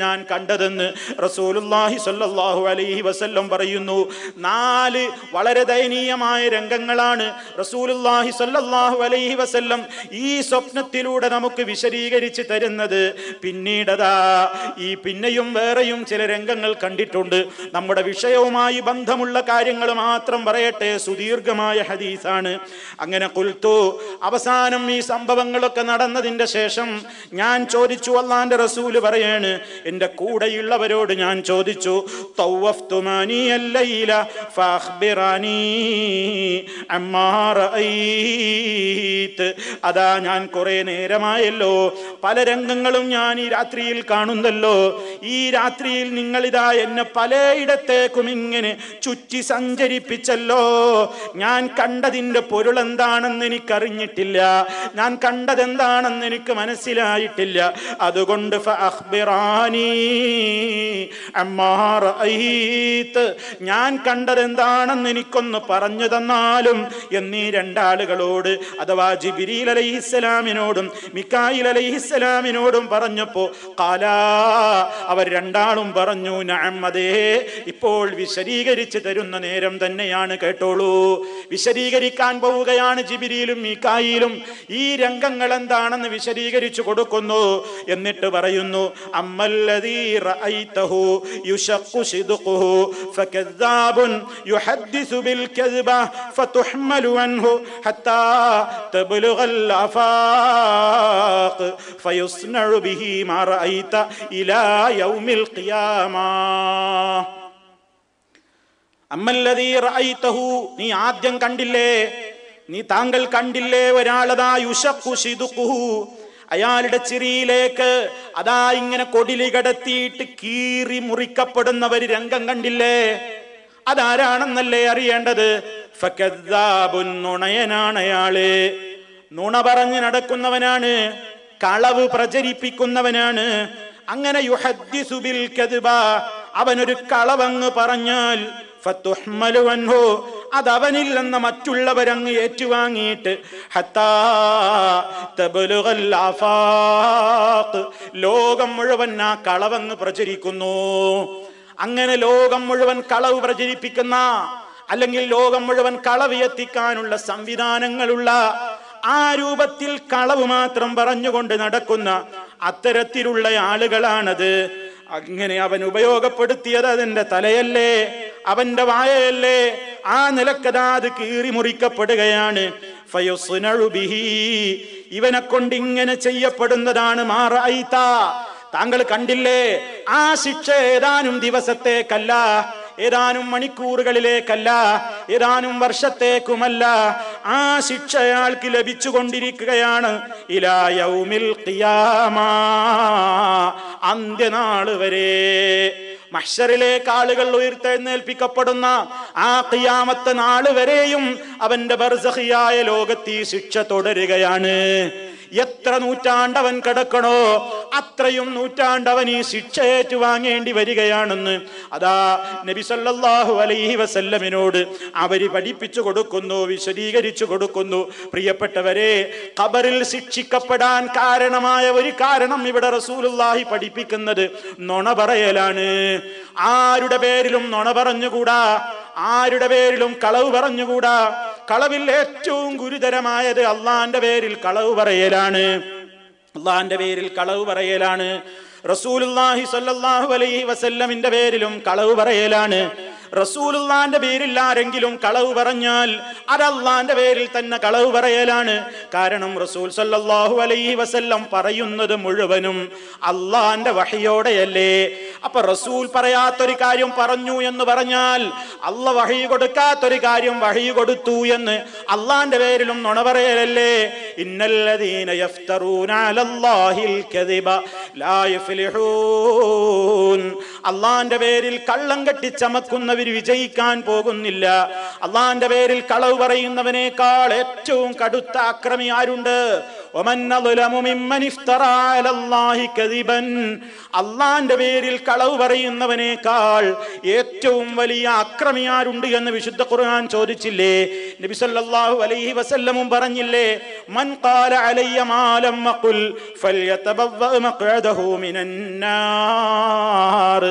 ഞാൻ കണ്ടതെന്ന് റസൂലുള്ളാഹി സ്വല്ലല്ലാഹു അലൈഹി വസല്ലം പറയുന്നു. 4 വളരെ ദയനീയമായ രംഗങ്ങളാണ് റസൂലുള്ളാഹി സ്വല്ലല്ലാഹു അലൈഹി വസല്ലം ഈ സ്വപ്നത്തിലൂടെ നമുക്ക് വിശദീകരിച്ച് തരുന്നത്. പിന്നീടതാ പിന്നെയും വേറെയും ചില രംഗങ്ങൾ കണ്ടിട്ടുണ്ട്. നമ്മുടെ വിഷയവുമായി ബന്ധമുള്ള കാര്യങ്ങൾ മാത്രം പറയട്ടെ, സുദീർഘമായ ഹദീസാണ്. അങ്ങനെ ഖുൽതു, അവസാനം ഈ സംഭവങ്ങളൊക്കെ നടന്നതിന്റെ ശേഷം ഞാൻ ചോദിച്ചു, അല്ലാഹുവിന്റെ റസൂല് പറയാണ്, എന്റെ കൂടെയുള്ളവരോട് ഞാൻ ചോദിച്ചു, തവഫ്തു മാനിയൽ ലൈല ഫഅഖ്ബിറാനി അമ്മാ റഅയ്ത്. അതാ ഞാൻ കുറെ നേരമായല്ലോ, പല രംഗങ്ങളും ഞാൻ ഈ രാത്രിയിൽ കാണുന്നല്ലോ. ഈ രാത്രിയിൽ നിങ്ങളിതാ എന്നെ പലയിടത്തേക്കും ഇങ്ങനെ ചുറ്റി സഞ്ചരിപ്പിച്ചല്ലോ. ഞാൻ കണ്ടതിന്റെ പൊരുൾ എന്താണെന്ന് എനിക്കറിഞ്ഞിട്ടില്ല, ഞാൻ കണ്ടതെന്താണെന്ന് എനിക്ക് മനസ്സിലായിട്ടില്ല. അതുകൊണ്ട് ഫഅഖ്ബിറാനി അമ്മാ റഅയ്ത്, ഞാൻ കണ്ടതെന്താണെന്ന് എനിക്കൊന്ന് പറഞ്ഞു തന്നാലും എന്നീ രണ്ടാളുകളോട്, അഥവാ ജിബ്രീൽ അലൈഹിസ്സലാമിനോടും മികായിൽ അലൈഹിസ്സലാമിനോടും പറഞ്ഞപ്പോ ഖാലാ, അവർ രണ്ടാളും പറഞ്ഞു, നഅം, അതേ, ഇപ്പോൾ വിശദീകരിച്ച് തരുന്ന നേരം തന്നെയാണ്, കേട്ടോളൂ. വിശദീകരിക്കാൻ പോവുകയാണ് ജിബ്രീലും മികായിലും. ഈ രംഗങ്ങൾ എന്താണെന്ന് വിശദീകരിച്ചു കൊടുക്കുന്നു. എന്നിട്ട് പറയുന്നു, അമ്മല്ലദീ റഅയ്തഹു യുശഖു സിദ്ഖുഹു ഫകദ്ദാബുൻ യുഹദ്ദിസു ബിൽ കദ്ബ ഫതുഹ്മലു അൻഹു ഹത്താ തബ്ലുഗൽ ആഫാഖ് ഫയുസ്നഉ ബിഹി മാ റഅയ്ത ഇലാ യൗമിൽ ഖിയാമ. അമ്മല്ലദീ റഅയ്തഹു, നീ ആദ്യം കണ്ടില്ലേ, താങ്കൾ കണ്ടില്ലേ ഒരാളതാ യുശഖു സിദ്ഖുഹു, അയാളുടെ ചിരിയിലേക്ക് അതാ ഇങ്ങനെ കൊടിലി കടത്തിയിട്ട് കീറി മുറിക്കപ്പെടുന്നവര് രംഗം കണ്ടില്ലേ? അതാരാണെന്നല്ലേ അറിയേണ്ടത്? ഫകദ്ദാബുൻ, നുണയനാണ് അയാള്, നുണ പറഞ്ഞ് നടക്കുന്നവനാണ്, കളവ് പ്രചരിപ്പിക്കുന്നവനാണ്. അങ്ങനെ യുഹദ്ദിസു ബിൽ കദ്ബ, അവനൊരു കളവങ്ങ് പറഞ്ഞാൽ ഫതുഹ്മലു അൻഹു, അതവനിൽ നിന്ന് മറ്റുള്ളവരങ്ങ് ഏറ്റുവാങ്ങിയിട്ട് ഹത്താ തബ്ലുഗൽ ആഫാഖ്, ലോകം മുഴുവൻ ആ കളവങ്ങ് പ്രചരിക്കുന്നു. അങ്ങനെ ലോകം മുഴുവൻ കളവ് പ്രചരിപ്പിക്കുന്ന, അല്ലെങ്കിൽ ലോകം മുഴുവൻ കളവ് എത്തിക്കാനുള്ള സംവിധാനങ്ങളുള്ള, ആ രൂപത്തിൽ കളവ് മാത്രം പറഞ്ഞുകൊണ്ട് നടക്കുന്ന അത്തരത്തിലുള്ള ആളുകളാണത്. അങ്ങനെ അവൻ ഉപയോഗപ്പെടുത്തിയത് അതിന്റെ തലയല്ലേ, അവന്റെ വായയല്ലേ? ആ നിലക്കതാ അത് കീറി മുറിക്കപ്പെടുകയാണ്. ഫയുസ്നഉ ബിഹി, ഇവനെ കൊണ്ട് ഇങ്ങനെ ചെയ്യപ്പെടുന്നതാണ്. മാ റഅയ്ത, താങ്കൾ കണ്ടില്ലേ? ആ ശിക്ഷ ഏതാനും ദിവസത്തേക്കല്ല, ഏതാനും മണിക്കൂറുകളിലേക്കല്ല, ഏതാനും വർഷത്തേക്കുമല്ല. ആ ശിക്ഷ അയാൾക്ക് ലഭിച്ചുകൊണ്ടിരിക്കുകയാണ്. ഇലാ യൗമിൽ ഖിയാമ, അന്ത്യനാള് വരെ. മഹ്ശറിലേക്ക് ആളുകൾ ഉയർത്തെഴുന്നേൽപ്പിക്കപ്പെടുന്ന ആ ഖിയാമത്ത് നാള് വരെയും അവന്റെ ബർസഖിയായ ലോകത്ത് ഈ ശിക്ഷ തുടരുകയാണ്. എത്ര നൂറ്റാണ്ടവൻ കിടക്കണോ അത്രയും നൂറ്റാണ്ടവൻ ഈ ശിക്ഷ ഏറ്റുവാങ്ങേണ്ടി വരികയാണെന്ന് അതാ നബി സല്ലല്ലാഹു അലൈഹി വസല്ലമിനോട് അവര് പഠിപ്പിച്ചു കൊടുക്കുന്നു, വിശദീകരിച്ചു കൊടുക്കുന്നു. പ്രിയപ്പെട്ടവരെ, ഖബറിൽ ശിക്ഷിക്കപ്പെടാൻ കാരണമായ ഒരു കാരണം ഇവിടെ റസൂലുള്ളാഹി പഠിപ്പിക്കുന്നത് നുണ പറയലാണ്. ആരുടെ പേരിലും നുണ പറഞ്ഞുകൂടാ, ആരുടെ പേരിലും കളവ് പറഞ്ഞുകൂടാ. കളവിൽ ഏറ്റവും ഗുരുതരമായത് അള്ളാന്റെ പേരിൽ കളവ് പറയലാണ്. അള്ളാന്റെ പേരിൽ കളവ് പറയലാണ്. റസൂലുള്ളാഹി സ്വല്ലല്ലാഹു അലൈഹി വസല്ലമിന്റെ പേരിലും കളവ് പറയലാണ്. റസൂലുള്ളാന്റെ പേരിൽ ആരെങ്കിലും കളവ് പറഞ്ഞാൽ അത് അള്ളാന്റെ പേരിൽ തന്നെ കളവ് പറയലാണ്. കാരണം റസൂൽ സ്വല്ലല്ലാഹു അലൈഹി വസല്ലം പറയുന്നത് മുഴുവനും അള്ളാന്റെ വഹിയോടെയല്ലേ. അപ്പൊ റസൂൽ പറയാത്തൊരു കാര്യം പറഞ്ഞു എന്ന് പറഞ്ഞാൽ അള്ള വഹി കൊടുക്കാത്തൊരു കാര്യം വഹി കൊടുത്തു എന്ന് അള്ളാന്റെ പേരിലും നുണ പറയലല്ലേ. ഇന്നല്ലദീന യഫ്തറൂന അലല്ലാഹിൽ കദിബ ലാ യഫ്ലിഹൂൻ. അള്ളാന്റെ പേരിൽ കള്ളം കെട്ടി ചമക്കുന്നവർ വിജയിക്കാൻ പോകുന്നില്ല. അള്ളാന്റെ പേരിൽ കളവ് പറയുന്നവനേക്കാൾ ഏറ്റവും കടുത്ത അക്രമി ആരുണ്ട്? അള്ളാന്റെ പേരിൽ കളവ് പറയുന്നവനേക്കാൾ ഏറ്റവും വലിയ അക്രമി ആരുണ്ട് എന്ന് വിശുദ്ധ ഖുർആൻ ചോദിച്ചില്ലേ? നബി സല്ലല്ലാഹു അലൈഹി വസല്ലമും പറഞ്ഞില്ലേ? മൻ ഖാല അലയ്യ മാ ലം അഖുൽ ഫൽയതബവ്വ മഖ്അദഹു മിനന്നാർ.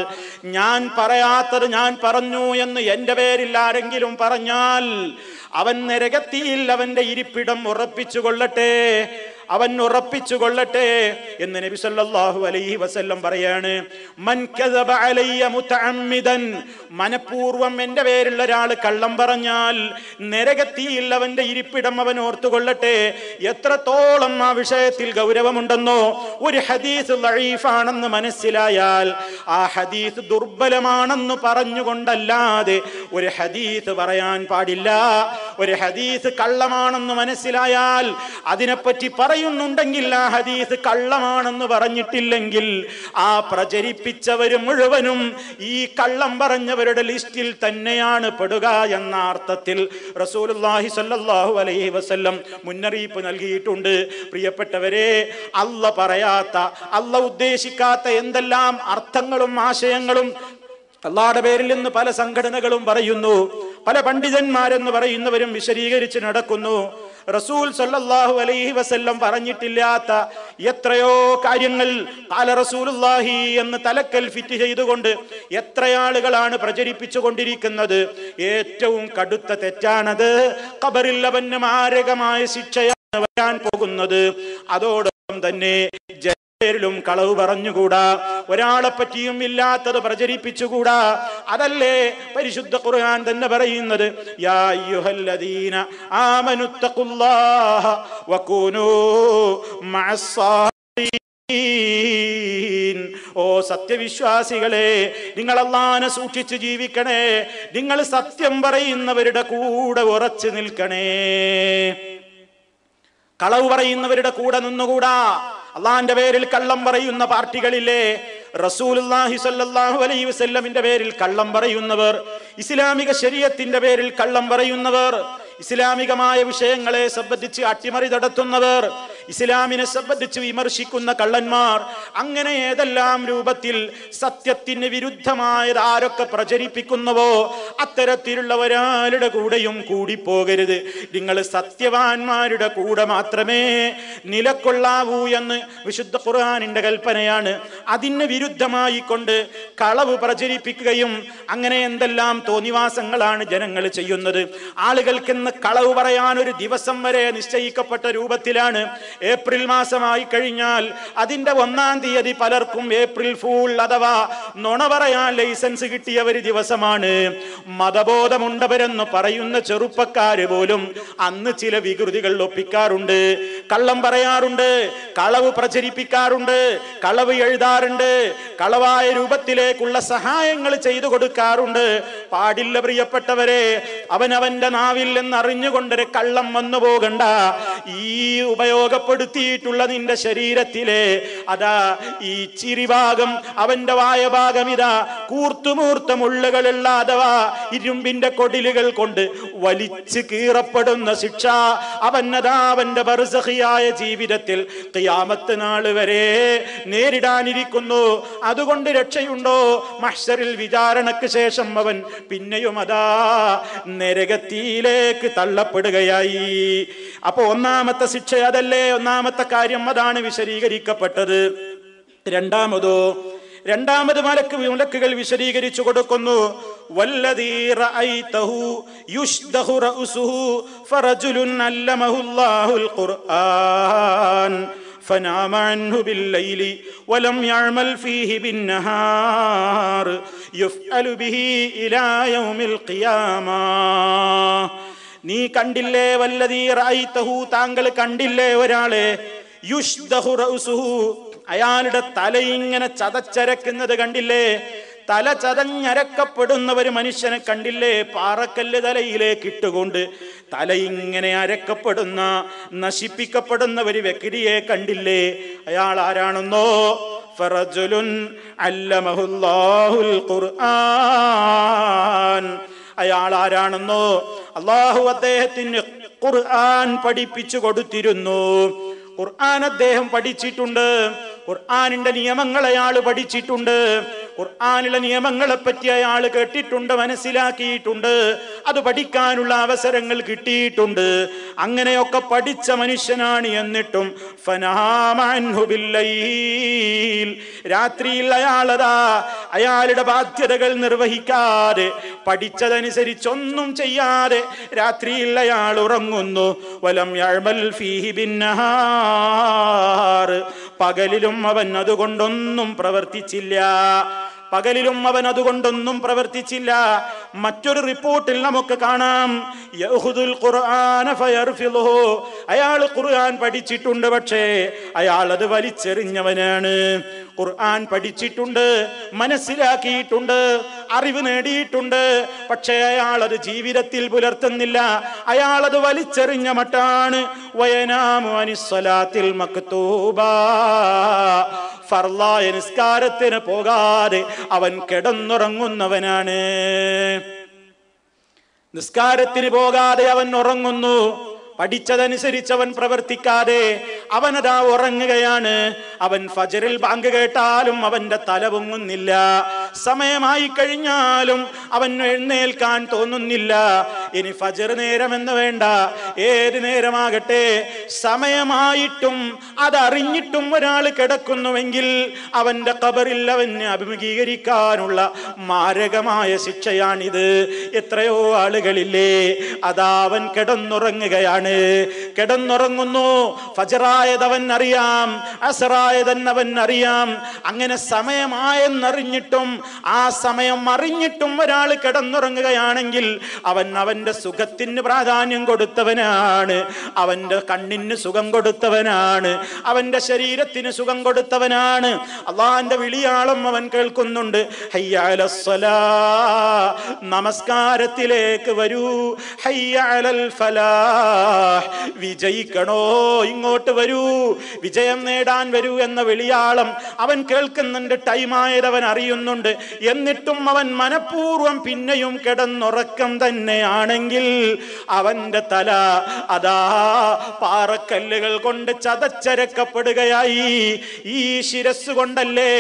ഞാൻ പറയാത്തത് ഞാൻ പറഞ്ഞു എന്ന് എന്റെ പേരിൽ ആരെങ്കിലും പറഞ്ഞാൽ അവൻ നരകത്തിയിൽ അവന്റെ ഇരിപ്പിടം ഉറപ്പിച്ചു കൊള്ളട്ടെ, അവൻ ഉറപ്പിച്ചു കൊള്ളട്ടെ എന്ന് നബി സല്ലല്ലാഹു അലൈഹി വസല്ലം പറയാണ്. മൻ കദബ അലയ്യ മുതഅമ്മിദൻ, മനഃപൂർവ്വം എന്റെ പേരിൽ ഒരാൾ കള്ളം പറഞ്ഞാൽ നരകത്തിയിൽ അവന്റെ ഇരിപ്പിടം അവൻ ഓർത്തുകൊള്ളട്ടെ. എത്രത്തോളം ആ വിഷയത്തിൽ ഗൗരവമുണ്ടെന്നോ, ഒരു ഹദീസ് ദഈഫാണെന്ന് മനസ്സിലായാൽ ആ ഹദീസ് ദുർബലമാണെന്ന് പറഞ്ഞുകൊണ്ടല്ലാതെ ഒരു ഹദീസ് പറയാൻ പാടില്ല. ഒരു ഹദീസ് കള്ളമാണെന്ന് മനസ്സിലായാൽ അതിനെപ്പറ്റി പറയുന്നുണ്ടെങ്കിൽ ആ ഹദീസ് കള്ളമാണെന്ന് പറഞ്ഞിട്ടില്ലെങ്കിൽ ആ പ്രചരിപ്പിച്ചവര് മുഴുവനും ഈ കള്ളം പറഞ്ഞവരുടെ ലിസ്റ്റിൽ തന്നെയാണ് പെടുക എന്ന അർത്ഥത്തിൽ റസൂലുള്ളാഹി സ്വല്ലല്ലാഹു അലൈഹി വസല്ലം മുന്നറിയിപ്പ് നൽകിയിട്ടുണ്ട്. പ്രിയപ്പെട്ടവരെ, അല്ല പറയാത്ത, അല്ല ഉദ്ദേശിക്കാത്ത എന്തെല്ലാം അർത്ഥങ്ങളും ആശയങ്ങളും അള്ളാഹുവിന്റെ പേരിൽ നിന്ന് പല സംഘടനകളും പറയുന്നു, പല പണ്ഡിതന്മാരെന്ന് പറയുന്നവരും വിശദീകരിച്ച് നടക്കുന്നു. റസൂൽ സല്ലല്ലാഹു അലൈഹി വസല്ലം പറഞ്ഞിട്ടില്ലാത്ത എത്രയോ കാര്യങ്ങൾ ഖാല റസൂലുള്ളാഹി എന്ന് തലക്കൽ ഫിറ്റ് ചെയ്തുകൊണ്ട് എത്രയാളുകളാണ് പ്രചരിപ്പിച്ചു കൊണ്ടിരിക്കുന്നത്. ഏറ്റവും കടുത്ത തെറ്റാണത്. ഖബറിൽ അവന് മാരകമായ ശിക്ഷയാണ് വരാൻ പോകുന്നത്. അതോടൊപ്പം തന്നെ പേരിലും കളവ് പറഞ്ഞുകൂടാ, ഒരാളെ പറ്റിയും ഇല്ലാത്തത് പ്രചരിപ്പിച്ചുകൂടാ. അതല്ലേ പരിശുദ്ധ ഖുർആൻ തന്നെ പറയുന്നത്, യാ അയ്യുഹല്ലദീന ആമനുത്തഖുല്ലാഹ വകൂനൂ മഅസ്സാദിഖീൻ. ഓ സത്യവിശ്വാസികളെ, നിങ്ങൾ അല്ലാഹുവിനെ സൂക്ഷിച്ച് ജീവിക്കണേ, നിങ്ങൾ സത്യം പറയുന്നവരുടെ കൂടെ ഉറച്ചു നിൽക്കണേ. കളവ് പറയുന്നവരുടെ കൂടെ നിന്നുകൂടാ. അള്ളാന്റെ പേരിൽ കള്ളം പറയുന്ന പാർട്ടികളില്ലേ? റസൂലുള്ളാഹി സ്വല്ലല്ലാഹു അലൈഹി വസല്ലമിന്റെ പേരിൽ കള്ളം പറയുന്നവർ, ഇസ്ലാമിക ശരീഅത്തിന്റെ പേരിൽ കള്ളം പറയുന്നവർ, ഇസ്ലാമികമായ വിഷയങ്ങളെ സംബന്ധിച്ച് അട്ടിമറി നടത്തുന്നവർ, ഇസ്ലാമിനെ സംബന്ധിച്ച് വിമർശിക്കുന്ന കള്ളന്മാർ, അങ്ങനെ ഏതെല്ലാം രൂപത്തിൽ സത്യത്തിന് വിരുദ്ധമായത് ആരൊക്കെ പ്രചരിപ്പിക്കുന്നുവോ അത്തരത്തിലുള്ള ഒരാളുടെ കൂടെയും കൂടിപ്പോകരുത്. നിങ്ങൾ സത്യവാന്മാരുടെ കൂടെ മാത്രമേ നിലക്കൊള്ളാവൂ എന്ന് വിശുദ്ധ ഖുർആനിന്റെ കൽപ്പനയാണ്. അതിന് വിരുദ്ധമായി കൊണ്ട് കളവ് പ്രചരിപ്പിക്കുകയും അങ്ങനെ എന്തെല്ലാം തോന്നിവാസങ്ങളാണ് ജനങ്ങൾ ചെയ്യുന്നത്. ആളുകൾക്കെന്ന് കളവ് പറയാൻ ഒരു ദിവസം വരെ നിശ്ചയിക്കപ്പെട്ട രൂപത്തിലാണ്. ഏപ്രിൽ മാസമായി കഴിഞ്ഞാൽ അതിന്റെ 1-ാം തീയതി പലർക്കും ഏപ്രിൽ ഫൂൾ അഥവാ നുണ പറയാൻ ലൈസൻസ് കിട്ടിയ ഒരു ദിവസമാണ്. മതബോധമുണ്ടവരെന്ന് പറയുന്ന ചെറുപ്പക്കാര് പോലും അന്ന് ചില വികൃതികൾ ഒപ്പിക്കാറുണ്ട്, കള്ളം പറയാറുണ്ട്, കളവ് പ്രചരിപ്പിക്കാറുണ്ട്, കളവ് എഴുതാറുണ്ട്, കളവായ രൂപത്തിലേക്കുള്ള സഹായങ്ങൾ ചെയ്തു കൊടുക്കാറുണ്ട്. പാടില്ല പ്രിയപ്പെട്ടവരെ. അവനവന്റെ നാവിൽ എന്നറിഞ്ഞുകൊണ്ടൊരു കള്ളം വന്നു പോകണ്ട. ഈ ഉപയോഗപ്പെടുത്തിയിട്ടുള്ള നിന്റെ ശരീരത്തിലെ അതാ ഈ ചിരിഭാഗം, അവന്റെ വായഭാഗം ഇതാ കൂർത്തുമൂർത്ത മുള്ളുകളുള്ള അഥവാ ഇരുമ്പിന്റെ കൊടിലുകൾ കൊണ്ട് വലിച്ചു കീറപ്പെടുന്ന ശിക്ഷ അവനതാ അവന്റെ ബർസഖിയായ ജീവിതത്തിൽ ഖിയാമത്ത് നാൾ വരെ നേരിടാനിരിക്കുന്നു. അതുകൊണ്ട് രക്ഷയുണ്ടോ? മഹ്ശറിൽ വിചാരണയ്ക്ക് ശേഷം അവൻ പിന്നെയും അതാ നരകത്തിയിലേക്ക് തള്ളപ്പെടുകയായി. അപ്പൊ ഒന്നാമത്തെ ശിക്ഷ അതല്ലേ? ഒന്നാമത്തെ കാര്യം അതാണ് വിശദീകരിക്കപ്പെട്ടത്. രണ്ടാമത് മലക്കുകൾ വിശദീകരിച്ചു കൊടുക്കുന്നു. വല്ലദീ റഅയ്തഹു യുഷ്ദഹു റഅസുഹു ഫറജുലുൻ അല്ലമഹുല്ലാഹുൽ ഖുർആൻ فنام عنه بالليل ولم يعمل فيه بالنهار يفعل به إلى يوم القيامة. നീ കണ്ടില്ലേ? വല്ലദീ റഅയ്തഹു, താങ്കൾ കണ്ടില്ലേ ഒരാളെ? യുഷ്ദഹു റഅസുഹു, അയാളുടെ തല ഇങ്ങനെ ചതച്ചരക്കുന്നത് കണ്ടില്ലേ? തല ചതഞ്ഞരക്കപ്പെടുന്ന ഒരു മനുഷ്യനെ കണ്ടില്ലേ? പാറക്കല്ല് തലയിലേക്ക് ഇട്ടുകൊണ്ട് തല ഇങ്ങനെ അരക്കപ്പെടുന്ന, നശിപ്പിക്കപ്പെടുന്ന ഒരു വ്യക്തിയെ കണ്ടില്ലേ? അയാൾ ആരാണെന്നോ? ഫറജുലുൻ അല്ലമഹുല്ലാഹുൽ ഖുർആൻ. അയാൾ ആരാണെന്നോ? അല്ലാഹു അദ്ദേഹത്തിന് ഖുർആൻ പഠിപ്പിച്ചു കൊടുത്തിരുന്നു. ഖുർആൻ അദ്ദേഹം പഠിച്ചിട്ടുണ്ട്. ഖുർആനിന്റെ നിയമങ്ങൾ അയാൾ പഠിച്ചിട്ടുണ്ട്. ഖുർആനിലെ നിയമങ്ങളെ പറ്റി അയാൾ കേട്ടിട്ടുണ്ട്, മനസ്സിലാക്കിയിട്ടുണ്ട്. അത് പഠിക്കാനുള്ള അവസരങ്ങൾ കിട്ടിയിട്ടുണ്ട്. അങ്ങനെയൊക്കെ പഠിച്ച മനുഷ്യനാണ്. എന്നിട്ടും രാത്രിയിൽ അയാളുടെ ബാധ്യതകൾ നിർവഹിക്കാതെ, പഠിച്ചതനുസരിച്ചൊന്നും ചെയ്യാതെ രാത്രിയിൽ അയാൾ ഉറങ്ങുന്നു. വലം യഅമൽ ഫീഹി ബിന്നഹാർ, പകലിലും അവൻ അതുകൊണ്ടൊന്നും പ്രവർത്തിച്ചില്ല. മറ്റൊരു റിപ്പോർട്ടിൽ നമുക്ക് കാണാം, യഖുദുൽ ഖുർആന ഫയർഫിളുഹു, അയാൾ ഖുർആൻ പഠിച്ചിട്ടുണ്ട്, പക്ഷേ അയാൾ അത് വലിച്ചെറിഞ്ഞവനാണ്. ഖുർആൻ പഠിച്ചിട്ടുണ്ട്, മനസ്സിലാക്കിയിട്ടുണ്ട്, അറിവ് നേടിയിട്ടുണ്ട്, പക്ഷേ അയാൾ അത് ജീവിതത്തിൽ പുലർത്തുന്നില്ല. അയാൾ അത് വലിച്ചെറിഞ്ഞ മട്ടാണ്. വയനാമു അനിസ്സലാത്തിൽ മക്തൂബാ, ഫർളായ നിസ്കാരത്തിന് പോകാതെ അവൻ കിടന്നുറങ്ങുന്നവനാണ്. നിസ്കാരത്തിന് പോകാതെ അവൻ ഉറങ്ങുന്നു. പഠിച്ചതനുസരിച്ച് അവൻ പ്രവർത്തിക്കാതെ അവനതാ ഉറങ്ങുകയാണ്. അവൻ ഫജറിൽ ബാങ്ക് കേട്ടാലും അവന്റെ തല പൊങ്ങുന്നില്ല. സമയമായി കഴിഞ്ഞാലും അവൻ എഴുന്നേൽക്കാൻ തോന്നുന്നില്ല. ഇനി ഫജർ നേരമെന്ന് വേണ്ട, ഏത് നേരമാകട്ടെ, സമയമായിട്ടും അതറിഞ്ഞിട്ടും ഒരാൾ കിടക്കുന്നുവെങ്കിൽ അവന്റെ ഖബറിൽ അവന് അഭിമുഖീകരിക്കാനുള്ള മാരകമായ ശിക്ഷയാണിത്. എത്രയോ ആളുകളില്ലേ, അതാ അവൻ കിടന്നുറങ്ങുകയാണ്, കിടന്നുറങ്ങുന്നു. ഫജറായതവൻ അറിയാം, അസറായതവൻ അറിയാം. അങ്ങനെ സമയമായെന്നറിഞ്ഞിട്ടും, ആ സമയം അറിഞ്ഞിട്ടും ഒരാൾ കിടന്നുറങ്ങുകയാണെങ്കിൽ അവൻ അവന്റെ സുഖത്തിന് പ്രാധാന്യം കൊടുത്തവനാണ്, അവന്റെ കണ്ണിന് സുഖം കൊടുത്തവനാണ്, അവന്റെ ശരീരത്തിന് സുഖം കൊടുത്തവനാണ്. അള്ളാന്റെ വിളിയാളം അവൻ കേൾക്കുന്നുണ്ട്. ഹയ്യ അലസ്സലാ, നമസ്കാരത്തിലേക്ക് വരൂ. ഹയ്യ അലൽ ഫലാഹ്, വിജയിക്കണോ ഇങ്ങോട്ട് വരൂ, വിജയം നേടാൻ വരൂ എന്ന വിളിയാളം അവൻ കേൾക്കുന്നുണ്ട്. ടൈമായത് അവൻ അറിയുന്നുണ്ട്. എന്നിട്ടും അവൻ മനഃപൂർവ്വം പിന്നെയും കിടന്നുറക്കം തന്നെയാണെങ്കിൽ അവന്റെ തല അതാ പാറക്കല്ലുകൾ കൊണ്ട് ചതച്ചരക്കപ്പെടുകയായി. ഈ ശിരസ് കൊണ്ടല്ലേ,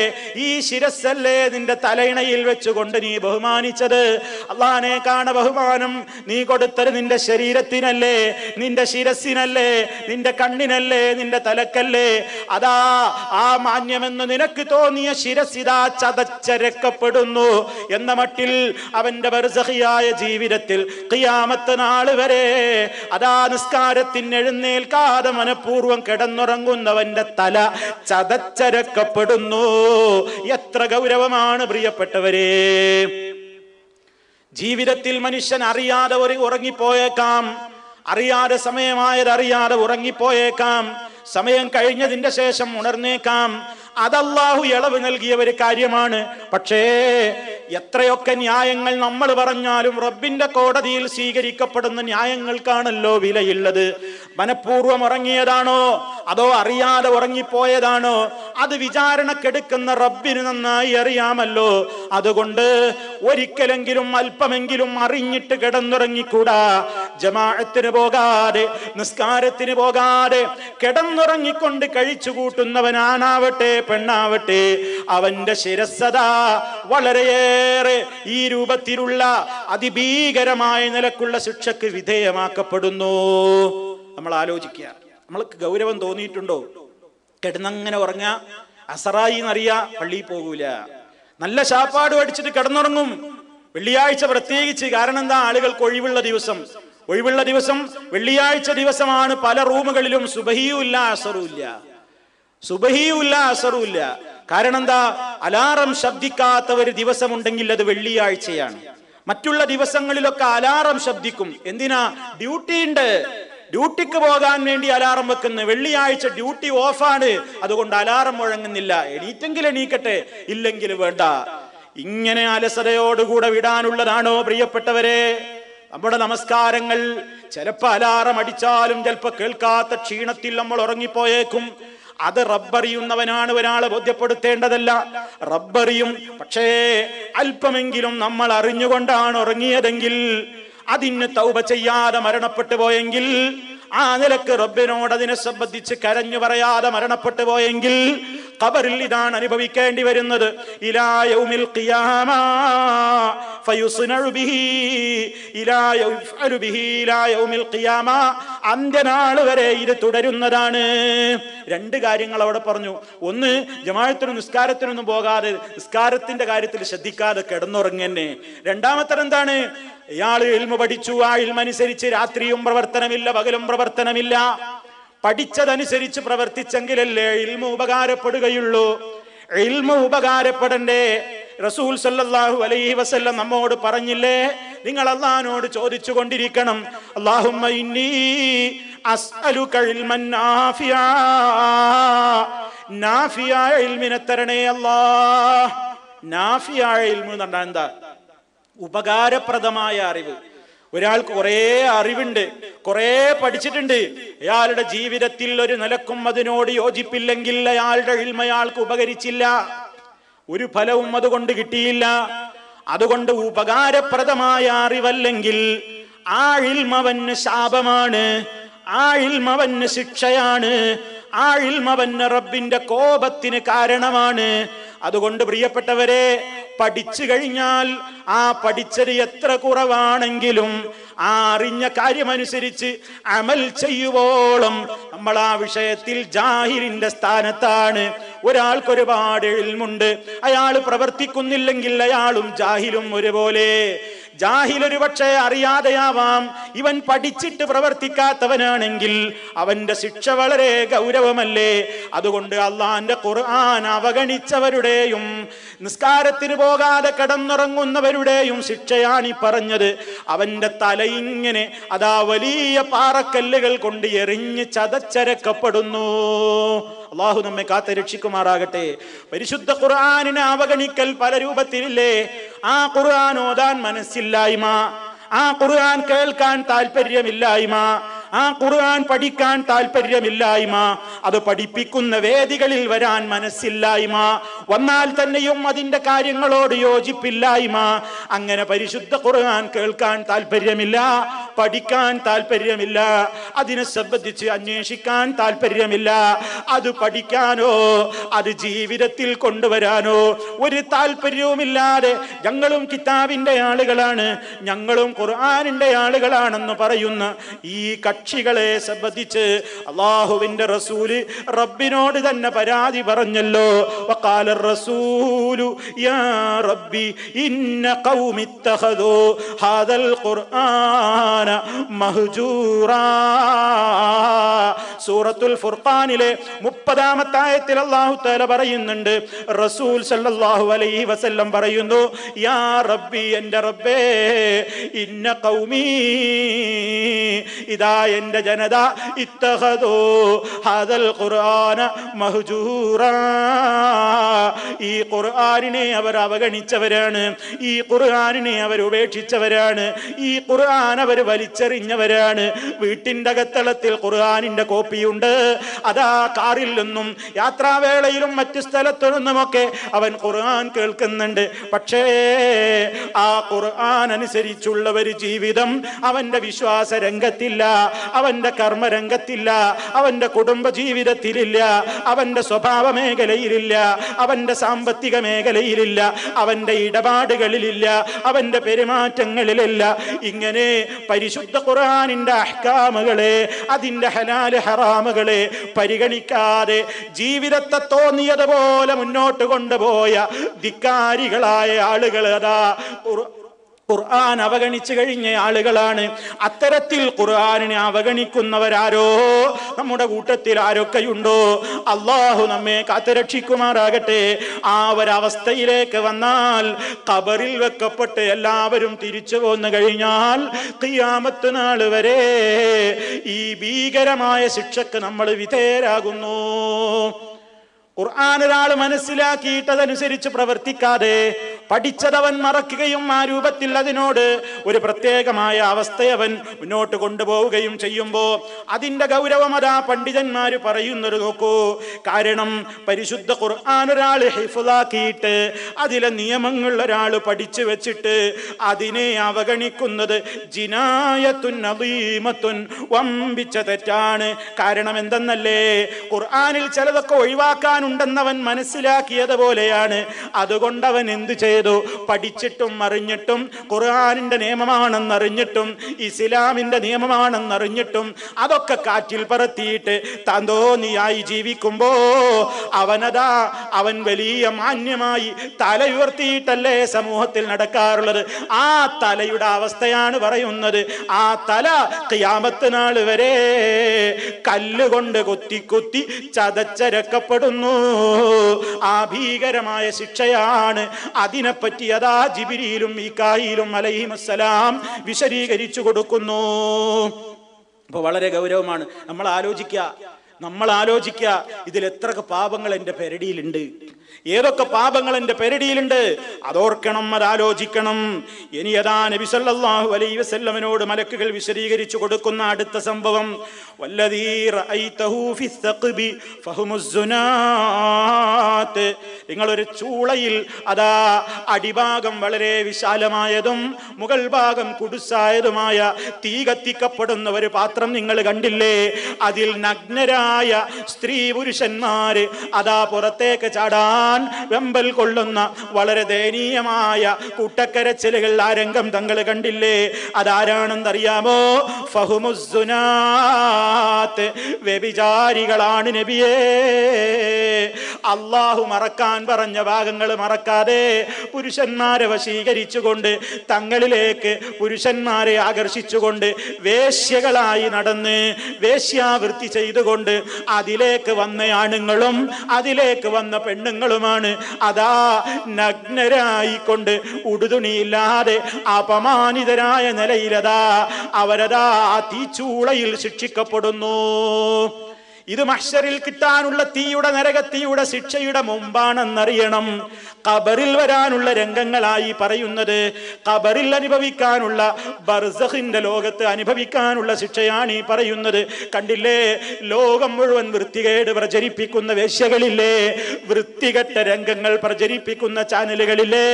ഈ ശിരസ്സല്ലേ നിന്റെ തലയിണയിൽ വെച്ചുകൊണ്ട് നീ ബഹുമാനിച്ചത്. അള്ളാനെ കാണ ബഹുമാനം നീ കൊടുത്തത് നിന്റെ ശരീരത്തിനല്ലേ, നിന്റെ ശിരസിനല്ലേ, നിന്റെ കണ്ണിനല്ലേ, നിന്റെ തലക്കല്ലേ. അതാ ആ മാന്യമെന്ന് നിനക്ക് തോന്നിയ ശിരസിതാ ചതച്ചരക്കപ്പെടുന്നു എന്ന മട്ടിൽ അവന്റെ ബർസഖിയായ ജീവിതത്തിൽ ഖിയാമത്ത് നാൾ വരെ അതാ നിസ്കാരത്തിന് എഴുന്നേൽക്കാതെ മനഃപൂർവ്വം കിടന്നുറങ്ങുന്നവന്റെ തല ചതച്ചരക്കപ്പെടുന്നു. എത്ര ഗൗരവമാണ് പ്രിയപ്പെട്ടവരെ. ജീവിതത്തിൽ മനുഷ്യൻ അറിയാതെ ഉറങ്ങിപ്പോയേക്കാം, അറിയാതെ സമയമായതറിയാതെ ഉറങ്ങിപ്പോയേക്കാം, സമയം കഴിഞ്ഞതിന്റെ ശേഷം ഉണർന്നേക്കാം. അതല്ലാഹു ഇളവ് നൽകിയ ഒരു കാര്യമാണ്. പക്ഷേ എത്രയൊക്കെ ന്യായങ്ങൾ നമ്മൾ പറഞ്ഞാലും റബ്ബിന്റെ കോടതിയിൽ സ്വീകരിക്കപ്പെടുന്ന ന്യായങ്ങൾക്കാണല്ലോ വിലയുള്ളത്. മനഃപൂർവ്വം ഉറങ്ങിയതാണോ അതോ അറിയാതെ ഉറങ്ങിപ്പോയതാണോ, അത് വിചാരണക്കെടുക്കുന്ന റബ്ബിന് നന്നായി അറിയാമല്ലോ. അതുകൊണ്ട് ഒരിക്കലെങ്കിലും അല്പമെങ്കിലും അറിഞ്ഞിട്ട് കിടന്നുറങ്ങിക്കൂടാ. ജമാഅത്തിന് പോകാതെ, നിസ്കാരത്തിന് പോകാതെ കിടന്നുറങ്ങിക്കൊണ്ട് കഴിച്ചു കൂട്ടുന്നവനാണാവട്ടെ പെണ്ണാവട്ടെ, അവന്റെ ശിരസ്സതാ വളരെയേറെ ഈ രൂപത്തിലുള്ള അതിഭീകരമായ നിലക്കുള്ള ശിക്ഷക്ക് വിധേയമാക്കപ്പെടുന്നു. നമ്മൾ ആലോചിക്കുക, നമ്മൾക്ക് ഗൗരവം തോന്നിയിട്ടുണ്ടോ? കിടന്നങ്ങനെ ഉറങ്ങാ, അസറായി എന്നറിയാ, പള്ളിയിൽ പോകൂല, നല്ല ശാപ്പാട് അടിച്ചിട്ട് കിടന്നുറങ്ങും. വെള്ളിയാഴ്ച പ്രത്യേകിച്ച്. കാരണം എന്താ? ആളുകൾക്ക് ഒഴിവുള്ള ദിവസം വെള്ളിയാഴ്ച ദിവസമാണ്. പല റൂമുകളിലും സുബഹിയുമില്ല അസറുമില്ല, സുബഹിയുമില്ല അസറുമില്ല. കാരണം എന്താ? അലാറം ശബ്ദിക്കാത്ത ഒരു ദിവസമുണ്ടെങ്കിൽ അത് വെള്ളിയാഴ്ചയാണ്. മറ്റുള്ള ദിവസങ്ങളിലൊക്കെ അലാറം ശബ്ദിക്കും. എന്തിനാ? ഡ്യൂട്ടി ഉണ്ട്, ഡ്യൂട്ടിക്ക് പോകാൻ വേണ്ടി അലാറം വെക്കുന്നു. വെള്ളിയാഴ്ച ഡ്യൂട്ടി ഓഫാണ്, അതുകൊണ്ട് അലാറം മുഴങ്ങുന്നില്ല. എണീറ്റെങ്കിൽ എണീക്കട്ടെ, ഇല്ലെങ്കിൽ വേണ്ട. ഇങ്ങനെ അലസതയോടുകൂടെ വിടാനുള്ളതാണോ പ്രിയപ്പെട്ടവരെ നമ്മുടെ നമസ്കാരങ്ങൾ? ചിലപ്പോ അലാറം അടിച്ചാലും ചിലപ്പോ കേൾക്കാത്ത ക്ഷീണത്തിൽ നമ്മൾ ഉറങ്ങിപ്പോയേക്കും. അത് റബ്ബറിയുന്നവനാണ്, ഒരാളെ ബോധ്യപ്പെടുത്തേണ്ടതല്ല. റബ്ബറിയും. പക്ഷേ അല്പമെങ്കിലും നമ്മൾ അറിഞ്ഞുകൊണ്ടാണ് ഉറങ്ങിയതെങ്കിൽ, അതിന് തൗബ ചെയ്യാതെ മരണപ്പെട്ടു പോയെങ്കിൽ, ആ നിലക്ക് റബ്ബിനോട് അതിനെ സംബന്ധിച്ച് കരഞ്ഞു പറയാതെ മരണപ്പെട്ടു പോയെങ്കിൽ ഖബറിൽ ഇതാണ് അനുഭവിക്കേണ്ടി വരുന്നത്. ഇലാ യൗമിൽ ഖിയാമ ഫയുസ്നഉ ബിഹി ഇലാ യഫ്അലു ബിഹി ഇലാ യൗമിൽ ഖിയാമ, അന്ത്യനാൾ വരെ ഇത് തുടരുന്നതാണ്. രണ്ട് കാര്യങ്ങൾ അവിടെ പറഞ്ഞു. ഒന്ന്, ജമാഅത്തിനും നിസ്കാരത്തിനൊന്നും പോകാതെ നിസ്കാരത്തിന്റെ കാര്യത്തിൽ ശ്രദ്ധിക്കാതെ കിടന്നുറങ്ങന്നെ. രണ്ടാമത്തത് എന്താണ്? ഇയാൾ ഇൽമു പഠിച്ചു, ആ ഇൽമനുസരിച്ച് രാത്രിയും പ്രവർത്തനമില്ല, പകലും പ്രവർത്തനമില്ല. പഠിച്ചതനുസരിച്ച് പ്രവർത്തിച്ചെങ്കിലല്ലേ ഇൽമു ഉപകാരപ്പെടുകയുള്ളൂ. ഇൽമു ഉപകാരപ്പെടണ്ടേ? റസൂൽ സല്ലല്ലാഹു അലൈഹി വസല്ലം നമ്മോട് പറഞ്ഞില്ലേ, നിങ്ങൾ അല്ലാഹുവിനോട് ചോദിച്ചു കൊണ്ടിരിക്കണം, അല്ലാഹുമ്മ ഇന്നി അസ്അലുക ഇൽമൻ നാഫിയാ, നാഫിയായ ഇൽമിനെ തരണേ അല്ലാഹ്. നാഫിയായ ഇൽമു എന്ന് പറഞ്ഞാൽ എന്താ? ഉപകാരപ്രദമായ അറിവ്. ഒരാൾക്ക് കുറേ അറിവുണ്ട്, കുറേ പഠിച്ചിട്ടുണ്ട്, അയാളുടെ ജീവിതത്തിൽ ഒരു നിലക്കും അതിനോട് യോജിപ്പില്ലെങ്കിൽ അയാളുടെ ഇൽമ അയാൾക്ക് ഉപകരിച്ചില്ല, ഒരു ഫലവും അതുകൊണ്ട് കിട്ടിയില്ല. അതുകൊണ്ട് ഉപകാരപ്രദമായ അറിവല്ലെങ്കിൽ ആ ഇൽമവന് ശാപമാണ്, ആ ഇൽമവന് ശിക്ഷയാണ്, ആ ഇൽമവന് റബ്ബിന്റെ കോപത്തിന് കാരണമാണ്. അതുകൊണ്ട് പ്രിയപ്പെട്ടവരെ, പഠിച്ചു കഴിഞ്ഞാൽ ആ പഠിച്ചത് എത്ര കുറവാണെങ്കിലും ആ അറിഞ്ഞ കാര്യമനുസരിച്ച് അമൽ ചെയ്യുവോളം നമ്മൾ ആ വിഷയത്തിൽ ജാഹിലിന്റെ സ്ഥാനത്താണ്. ഒരാൾക്ക് ഒരുപാട് ഇൽമുണ്ട്, അയാൾ പ്രവർത്തിക്കുന്നില്ലെങ്കിൽ അയാളും ജാഹിലും ഒരുപോലെ. ജാഹിലൊരു പക്ഷേ അറിയാതെയാവാം. ഇവൻ പഠിച്ചിട്ട് പ്രവർത്തിക്കാത്തവനാണെങ്കിൽ അവന്റെ ശിക്ഷ വളരെ ഗൗരവമല്ലേ? അതുകൊണ്ട് അള്ളാന്റെ ഖുർആൻ അവഗണിച്ചവരുടെയും നിസ്കാരത്തിന് പോകാതെ കിടന്നുറങ്ങുന്നവരുടെയും ശിക്ഷയാണ് ഈ പറഞ്ഞത്. അവന്റെ തലയിങ്ങനെ അതാ വലിയ പാറക്കല്ലുകൾ കൊണ്ട് എറിഞ്ഞ് ചതച്ചരക്കപ്പെടുന്നു. അള്ളാഹു നമ്മെ കാത്ത് രക്ഷിക്കുമാറാകട്ടെ. പരിശുദ്ധ ഖുർആനിനെ അവഗണിക്കൽ പല രൂപത്തിലില്ലേ? ആ ഖുർആൻ ഓതാൻ മനസ്സില്ലായ്മ, ആ ഖുർആൻ കേൾക്കാൻ താല്പര്യമില്ലായ്മ, ആ ഖുർആൻ പഠിക്കാൻ താല്പര്യമില്ലായ്മ, അത് പഠിപ്പിക്കുന്ന വേദികളിൽ വരാൻ മനസ്സില്ലായ്മ, വന്നാൽ തന്നെയും അതിന്റെ കാര്യങ്ങളോട് യോജിപ്പില്ലായ്മ, അങ്ങനെ പരിശുദ്ധ ഖുർആൻ കേൾക്കാൻ താല്പര്യമില്ല, പഠിക്കാൻ താല്പര്യമില്ല, അതിനെ സംബന്ധിച്ച് അന്വേഷിക്കാൻ താല്പര്യമില്ല, അത് പഠിക്കാനോ അത് ജീവിതത്തിൽ കൊണ്ടുവരാനോ ഒരു താല്പര്യവുമില്ലാതെ ഞങ്ങളും കിതാബിന്റെ ആളുകളാണ്, ഞങ്ങളും ഖുർആനിന്റെ ആളുകളാണെന്ന് പറയുന്ന ഈ കക്ഷികളെ സംബന്ധിച്ച് അല്ലാഹുവിന്റെ റസൂല് റബ്ബിനോട് തന്നെ പരാതി പറഞ്ഞല്ലോ. വഖാല റസൂലു യാ റബ്ബി ഇന്ന ഖൗമി ഇത്തഖദൂ ഹാദൽ ഖുർആന മഹ്ജൂറാ. സൂറത്തുൽ ഫുർഖാനിലെ 30-ാമത്തെ ആയത്തിൽ അല്ലാഹു തആല പറയുന്നുണ്ട്, റസൂൽ സല്ലല്ലാഹു അലൈഹി വസല്ലം പറയുന്നു, യാ റബ്ബി, എൻ്റെ റബ്ബേ, ഇന്ന ഖൗമി, ഇതാ എൻ്റെ ജനത, ഇത്തഖദൂ ഹാദൽ ഖുർആന മഹ്ജൂറാ, ഈ ഖുർആനിനെ അവർ അവഗണിച്ചവരാണ്, ഈ ഖുർആനിനെ അവർ ഉപേക്ഷിച്ചവരാണ്, ഈ ഖുർആൻ അവർ വലിച്ചെറിഞ്ഞവരാണ്. വീട്ടിൻ്റെ അകത്തളത്തിൽ ഖുർആനിന്റെ കോപ്പിയുണ്ട്, അതാ കാറിൽ നിന്നും യാത്രാവേളയിലും മറ്റു സ്ഥലത്തു നിന്നുമൊക്കെ അവൻ ഖുർആൻ കേൾക്കുന്നുണ്ട്. പക്ഷേ ആ ഖുർആൻ അനുസരിച്ചുള്ള ഒരു ജീവിതം അവന്റെ വിശ്വാസ രംഗത്തില്ല, അവന്റെ കർമ്മരംഗത്തില്ല, അവന്റെ കുടുംബ ജീവിതത്തിലില്ല, അവന്റെ സ്വഭാവ മേഖലയിലില്ല, അവന്റെ സാമ്പത്തിക മേഖലയിലില്ല, അവന്റെ ഇടപാടുകളിലില്ല, അവന്റെ പെരുമാറ്റങ്ങളിലില്ല. ഇങ്ങനെ പരിശുദ്ധ ഖുർആനിന്റെ അഹ്കാമുകളെ, അതിന്റെ ഹലാല് ഹറാമുകളെ പരിഗണിക്കാതെ ജീവിതത്തെ തോന്നിയതുപോലെ മുന്നോട്ട് കൊണ്ടുപോയ ധിക്കാരികളായ ആളുകൾ അതാ ഖുർആൻ അവഗണിച്ചു കഴിഞ്ഞ ആളുകളാണ്. അത്തരത്തിൽ ഖുർആനിനെ അവഗണിക്കുന്നവരാരോ നമ്മുടെ കൂട്ടത്തിൽ ആരൊക്കെയുണ്ടോ, അല്ലാഹു നമ്മെ കാത്തുരക്ഷിക്കുമാറാകട്ടെ. ആ ഒരവസ്ഥയിലേക്ക് വന്നാൽ, ഖബറിൽ വെക്കപ്പെട്ട് എല്ലാവരും തിരിച്ചു പോന്നു കഴിഞ്ഞാൽ ഖിയാമത്ത് നാൾ വരെ ഈ ഭീകരമായ ശിക്ഷക്ക് നമ്മൾ വിധേയരാകുന്നു. ഖുർആൻ ഒരാൾ മനസ്സിലാക്കിയിട്ടതനുസരിച്ച് പ്രവർത്തിക്കാതെ പഠിച്ചതവൻ മറക്കുകയും ആ രൂപത്തിൽ അതിനോട് ഒരു പ്രത്യേകമായ അവസ്ഥയവൻ മുന്നോട്ട് കൊണ്ടുപോവുകയും ചെയ്യുമ്പോൾ അതിന്റെ ഗൗരവം അതാ പണ്ഡിതന്മാര് പറയുന്നത് നോക്കൂ. കാരണം പരിശുദ്ധ ഖുർആൻ ഒരാൾ ഹിഫ്ളാക്കിയിട്ട് അതിലെ നിയമങ്ങൾ ഒരാൾ പഠിച്ചു വെച്ചിട്ട് അതിനെ അവഗണിക്കുന്നത് ജിനായത്തുൻ അദീമത്തുൻ, വമ്പിച്ച തെറ്റാണ്. കാരണം എന്തെന്നല്ലേ, ഖുർആനിൽ ചിലതൊക്കെ ഒഴിവാക്കാനുണ്ടെന്നവൻ മനസ്സിലാക്കിയതുപോലെയാണ്. അതുകൊണ്ടവൻ എന്തു ചെയ്തു? പഠിച്ചിട്ടും അറിഞ്ഞിട്ടും ഖുർആനിന്റെ നിയമമാണെന്നറിഞ്ഞിട്ടും ഇസ്ലാമിന്റെ നിയമമാണെന്നറിഞ്ഞിട്ടും അതൊക്കെ കാറ്റിൽ പറത്തിയിട്ട് താൻ തോന്നിയായി ജീവിക്കുമ്പോ അവൻ വലിയ മാന്യമായി തല ഉയർത്തിയിട്ടല്ലേ സമൂഹത്തിൽ നടക്കാറുള്ളത്. ആ തലയുടെ അവസ്ഥയാണ് പറയുന്നത്. ആ തല ഖിയാമത്ത് നാൾ വരെ കല്ലുകൊണ്ട് കുത്തി കുത്തി ചതച്ചരക്കപ്പെടുന്നു. ആ ഭീകരമായ ശിക്ഷയാണ്. അതിനെപ്പറ്റി അതാ ജിബ്രീലും മീകായിലും അലൈഹിമുസ്സലാം വിശദീകരിച്ചു കൊടുക്കുന്നു. അപ്പൊ വളരെ ഗൗരവമാണ്. നമ്മൾ ആലോചിക്കുക ഇതിൽ എത്രയൊക്കെ പാപങ്ങൾ എൻ്റെ പെരടിയിലുണ്ട്, ഏതൊക്കെ പാപങ്ങൾ എൻ്റെ പെരടിയിലുണ്ട്, അതോർക്കണം, അതാലോചിക്കണം. ഇനി അതാ നബി സല്ലല്ലാഹു അലൈഹി വസല്ലമയോട് മലക്കുകൾ വിശദീകരിച്ചു കൊടുക്കുന്ന അടുത്ത സംഭവം, വല്ലദീ റഅയ്തഹു ഫിസ്സഖബി ഫഹുമുസ്സുനാത്ത്. നിങ്ങളൊരു ചൂളയിൽ അതാ അടിഭാഗം വളരെ വിശാലമായതും മുകൾ ഭാഗം കുടുസായതുമായ തീ കത്തിക്കപ്പെടുന്ന ഒരു പാത്രം നിങ്ങൾ കണ്ടില്ലേ? അതിൽ നഗ്നരായ സ്ത്രീ പുരുഷന്മാര് അതാ പുറത്തേക്ക് ചാടാൻ പോകാൻ വെമ്പൽ കൊള്ളുന്ന വളരെ ദയനീയമായ കൂട്ടക്കരച്ചിലുകൾ ആ രംഗം തങ്ങൾ കണ്ടില്ലേ? അതാരാണെന്നറിയാമോ? ഫഹുമുസ്സുനാത്ത്, വ്യഭിചാരികളാണ് നബിയേ. അള്ളാഹു മറക്കാൻ പറഞ്ഞ ഭാഗങ്ങൾ മറക്കാതെ പുരുഷന്മാരെ വശീകരിച്ചുകൊണ്ട് തങ്ങളിലേക്ക് പുരുഷന്മാരെ ആകർഷിച്ചുകൊണ്ട് വേശ്യകളായി നടന്ന് വേശ്യാവൃത്തി ചെയ്തുകൊണ്ട് അതിലേക്ക് വന്ന ആണുങ്ങളും അതിലേക്ക് വന്ന പെണ്ണുങ്ങളുമാണ് അതാ നഗ്നരായിക്കൊണ്ട് ഉടുതുണിയില്ലാതെ അപമാനിതരായ നിലയിലതാ അവരതാ തീച്ചൂളയിൽ ശിക്ഷിക്കപ്പെടുന്നു. ഇത് മഹ്ശറിൽ കിട്ടാനുള്ള തീയുടെ നരകത്തീയുടെ ശിക്ഷയുടെ മുമ്പാണെന്നറിയണം. ഖബറിൽ വരാനുള്ള രംഗങ്ങളായി പറയുന്നത് ഖബറിൽ അനുഭവിക്കാനുള്ള ബർസഖിന്റെ ലോകത്ത് അനുഭവിക്കാനുള്ള ശിക്ഷയാണ് ഈ പറയുന്നത്. കണ്ടില്ലേ, ലോകം മുഴുവൻ വൃത്തികേട് പ്രചരിപ്പിക്കുന്ന വേശ്യകളില്ലേ, വൃത്തികെട്ട രംഗങ്ങൾ പ്രചരിപ്പിക്കുന്ന ചാനലുകളില്ലേ,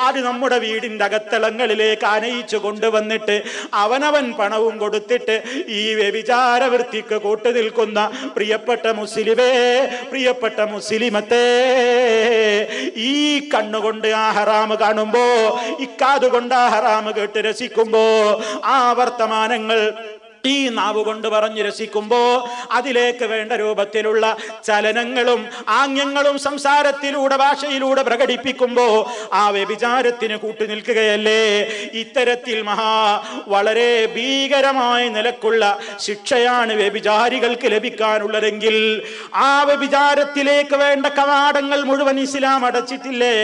അത് നമ്മുടെ വീടിന്റെ അകത്തളങ്ങളിലേക്ക് ആനയിച്ചു കൊണ്ടുവന്നിട്ട് അവനവൻ പണവും കൊടുത്തിട്ട് ഈ വ്യഭിചാര വൃത്തിക്ക് കൂട്ടുനിൽക്കുന്ന പ്രിയപ്പെട്ട മുസ്ലിമേ, പ്രിയപ്പെട്ട മുസ്ലിമത്തെ, ഈ കണ്ണുകൊണ്ട് ആ ഹറാമ് കാണുമ്പോ, ഇക്കാതുകൊണ്ട് ആ ഹറാമ് കേട്ട് രസിക്കുമ്പോ, ആ വർത്തമാനങ്ങൾ ഈ നാവ് കൊണ്ട് പറഞ്ഞു രസിക്കുമ്പോ അതിലേക്ക് വേണ്ട രൂപത്തിലുള്ള ചലനങ്ങളും ആംഗ്യങ്ങളും സംസാരത്തിലൂടെ ഭാഷയിലൂടെ പ്രകടിപ്പിക്കുമ്പോ ആ വ്യഭിചാരത്തിന് കൂട്ടുനിൽക്കുകയല്ലേ? ഇത്തരത്തിൽ വളരെ ഭീകരമായ നിലക്കുള്ള ശിക്ഷയാണ് വ്യഭിചാരികൾക്ക് ലഭിക്കാനുള്ളതെങ്കിൽ ആ വ്യഭിചാരത്തിലേക്ക് വേണ്ട കവാടങ്ങൾ മുഴുവൻ ഇസ്ലാം അടച്ചിട്ടില്ലേ?